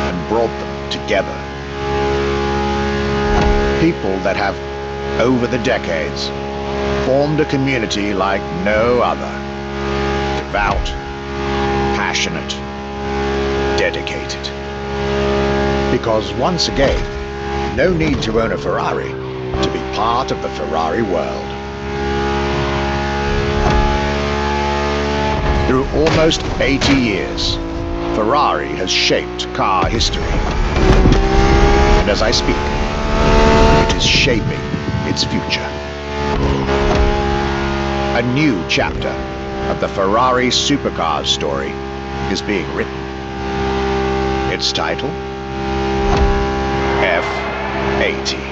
and brought them together. People that have, over the decades, formed a community like no other. Devout, passionate, dedicated. Because once again, no need to own a Ferrari to be part of the Ferrari world. Through almost 80 years, Ferrari has shaped car history. And as I speak, it is shaping its future. A new chapter of the Ferrari supercar story is being written. Its title? F80.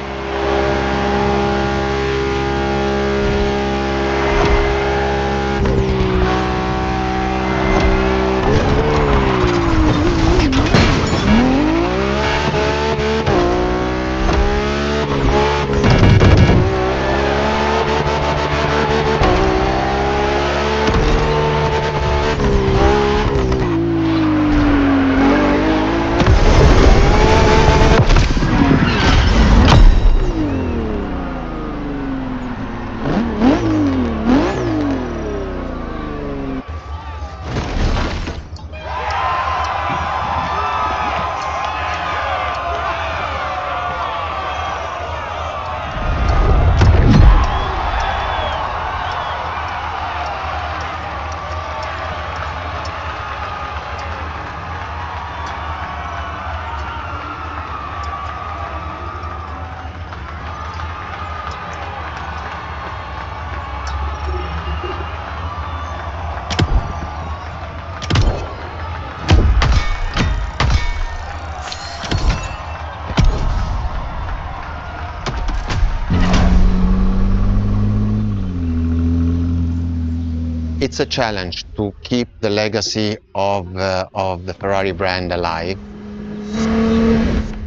It's a challenge to keep the legacy of the Ferrari brand alive.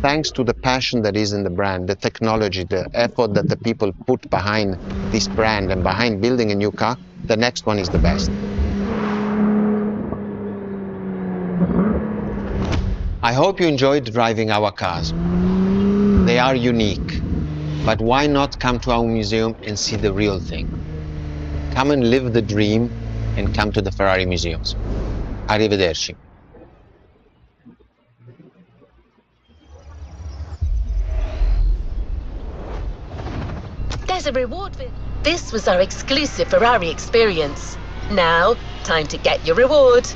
thanks to the passion that is in the brand, the technology, the effort that the people put behind this brand and behind building a new car, the next one is the best. I hope you enjoyed driving our cars. They are unique, but why not come to our museum and see the real thing? Come and live the dream and come to the Ferrari museums. Arrivederci. There's a reward. This was our exclusive Ferrari experience. Now, time to get your reward.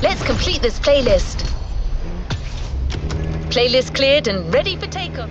Let's complete this playlist. Playlist cleared and ready for takeoff.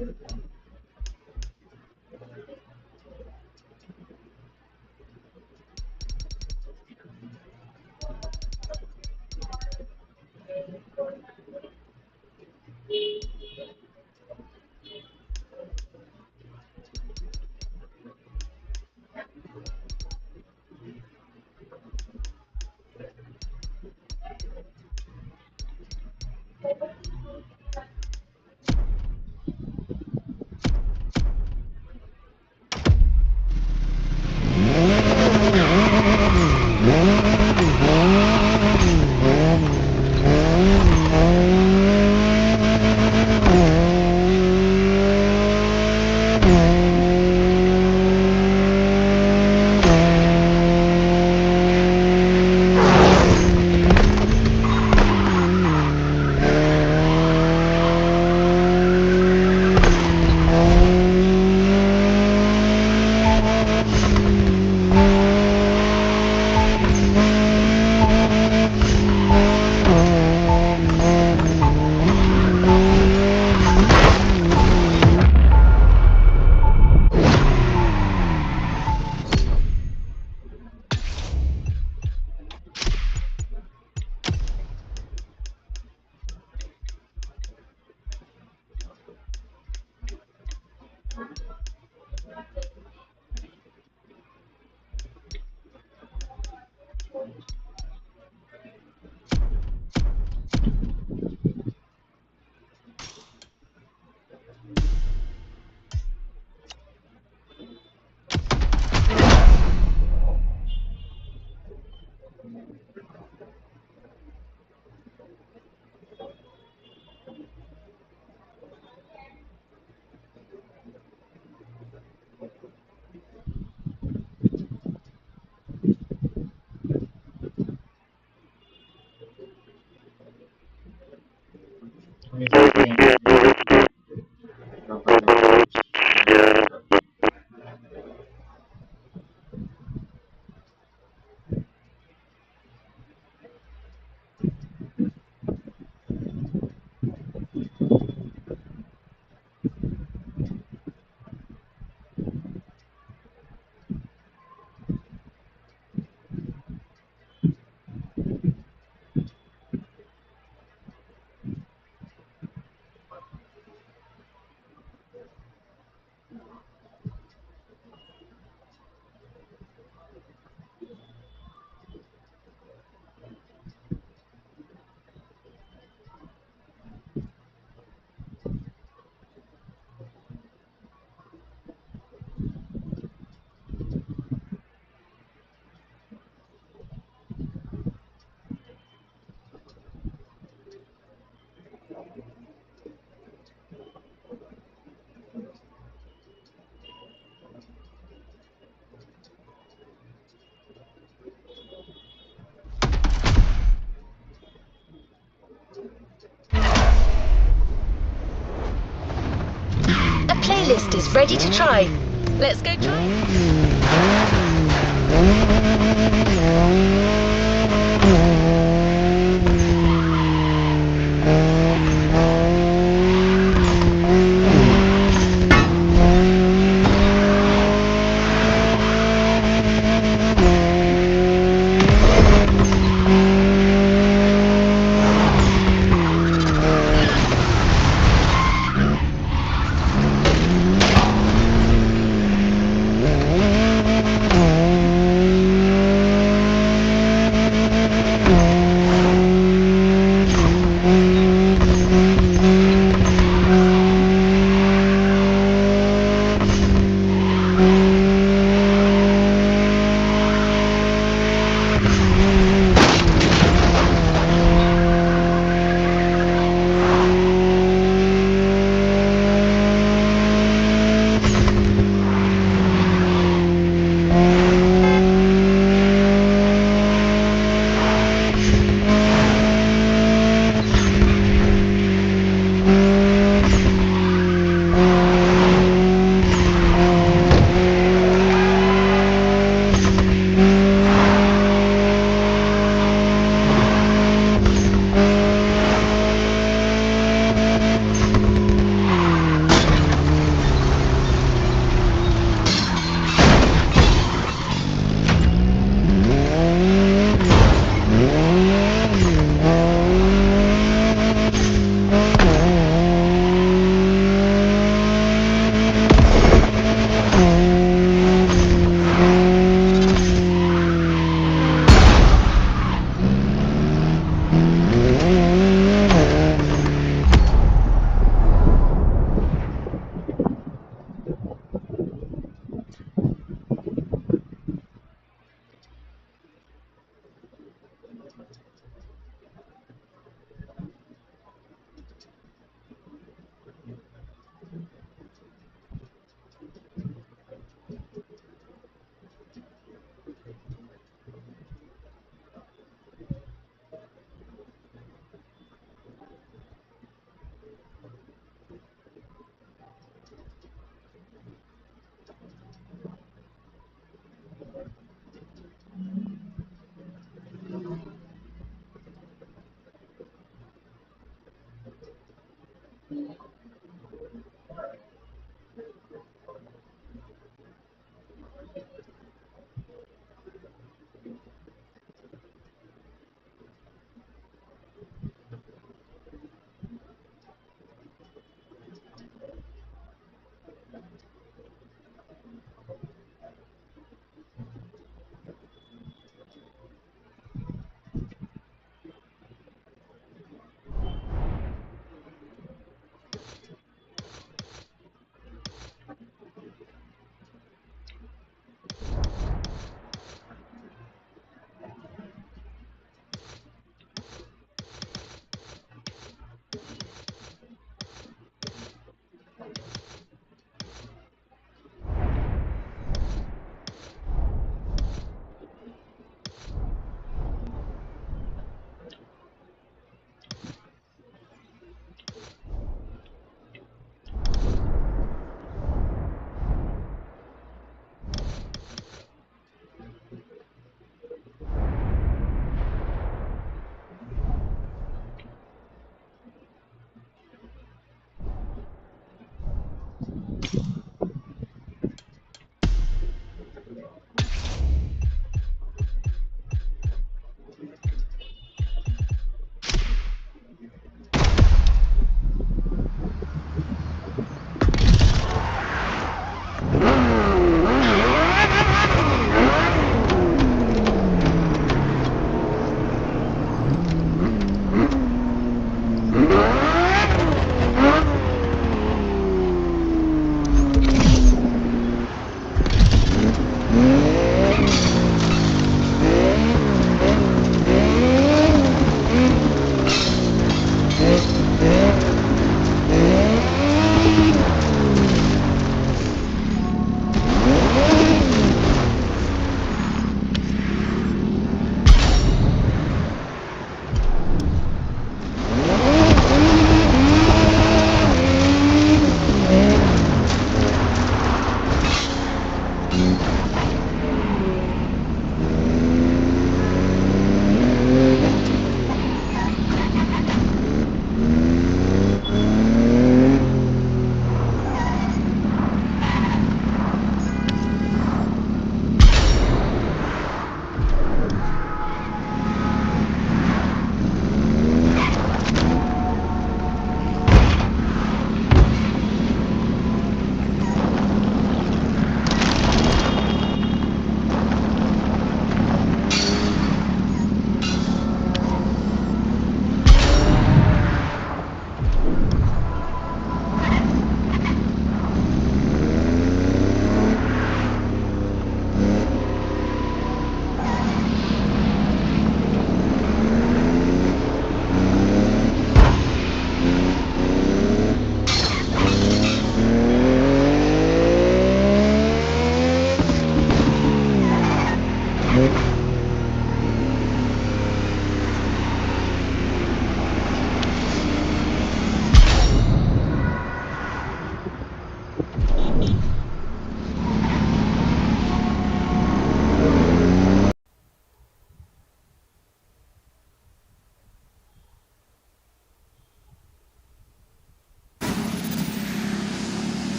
A playlist is ready to try. Let's go try it.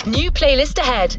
New playlist ahead.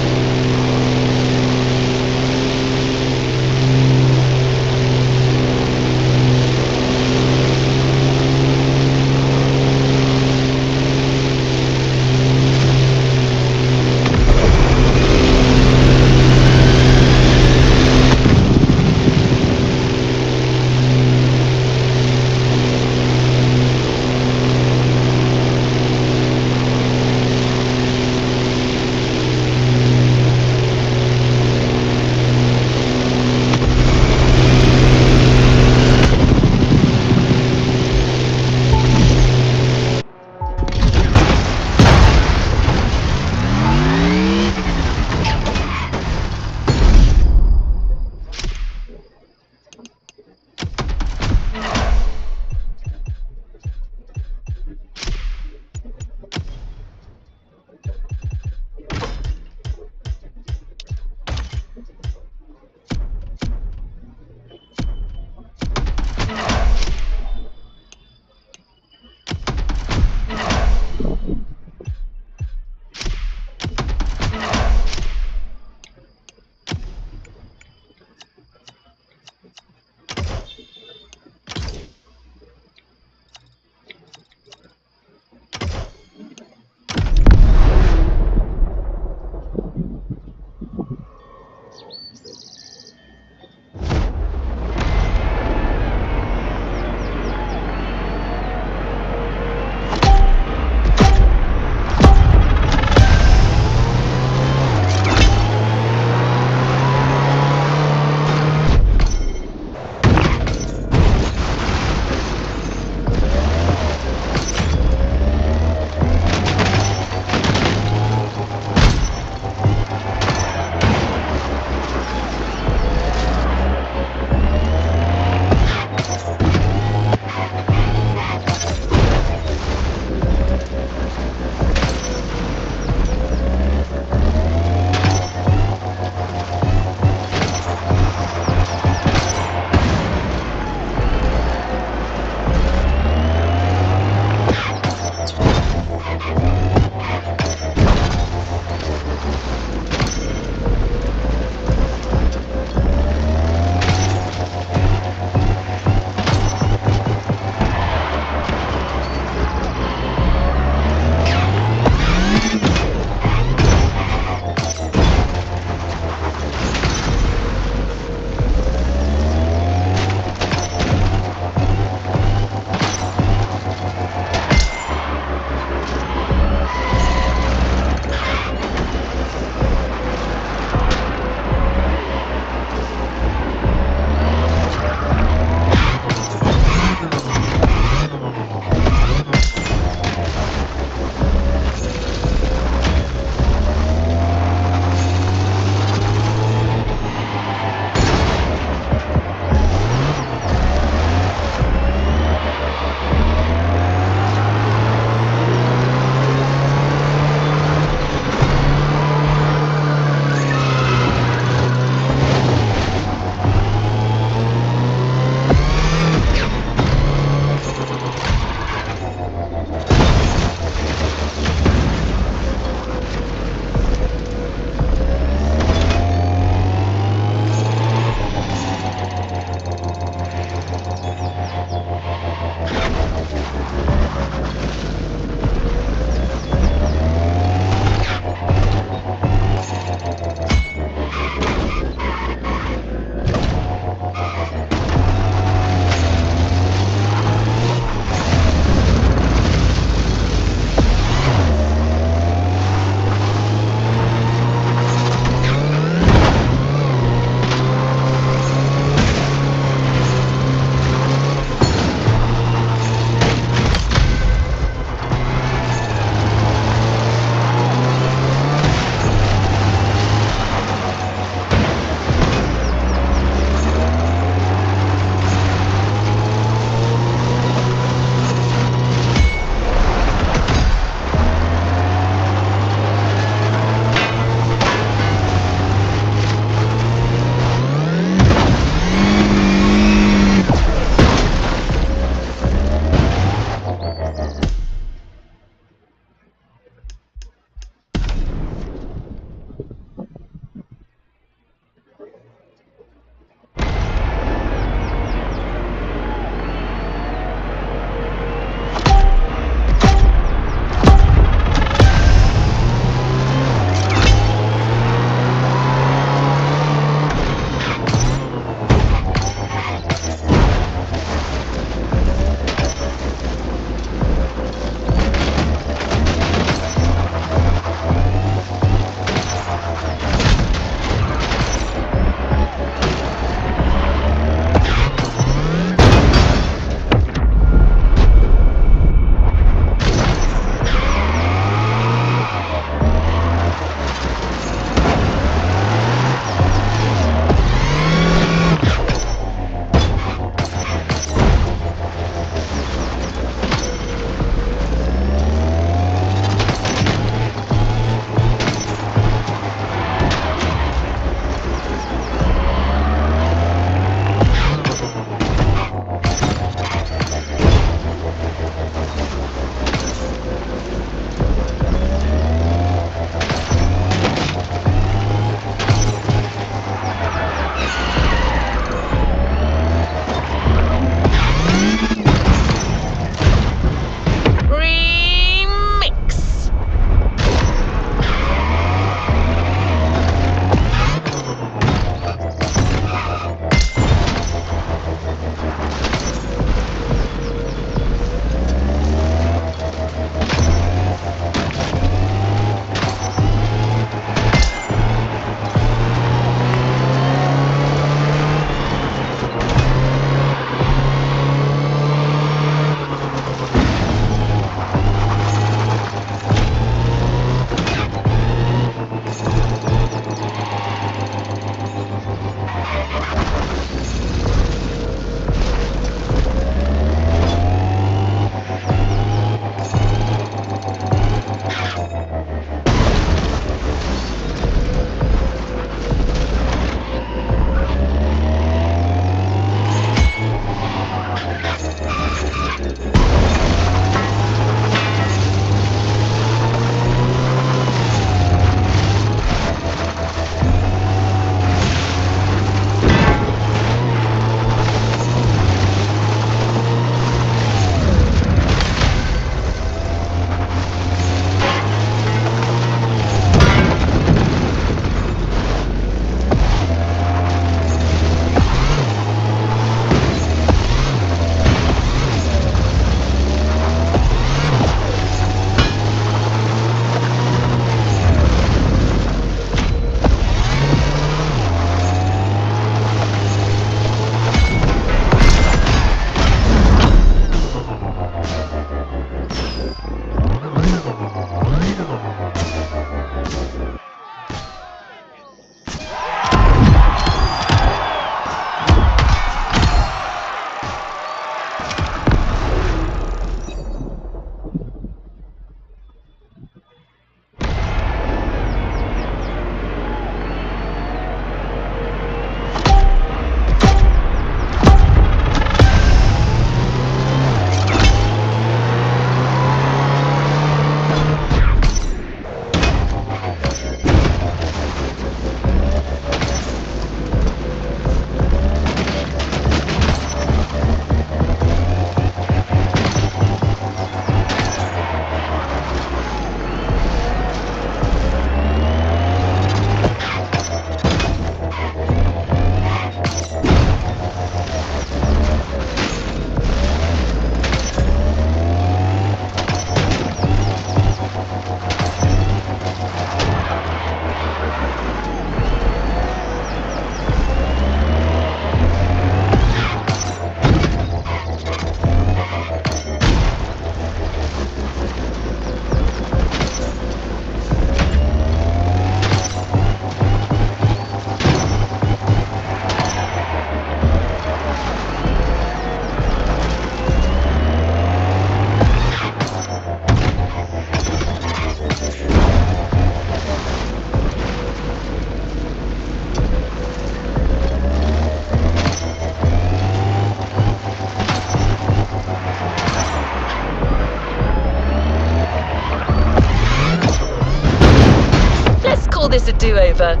call this a do-over.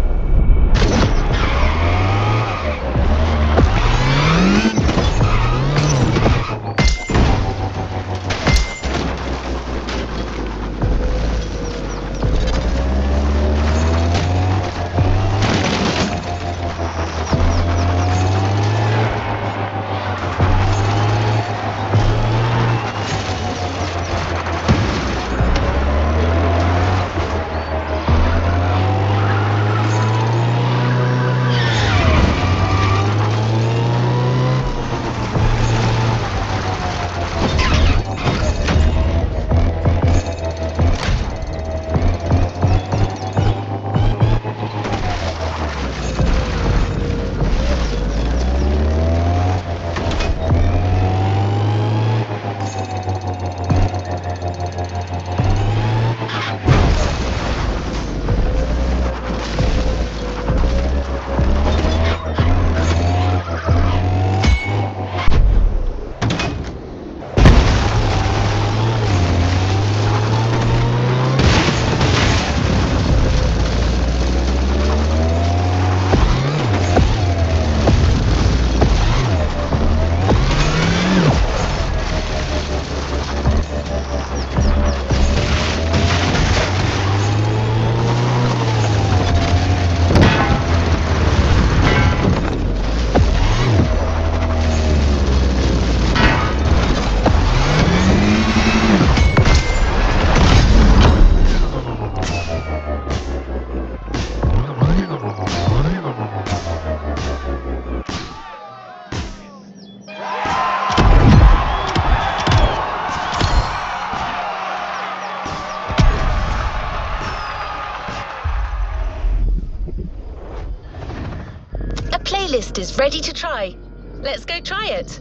A playlist is ready to try. Let's go try it.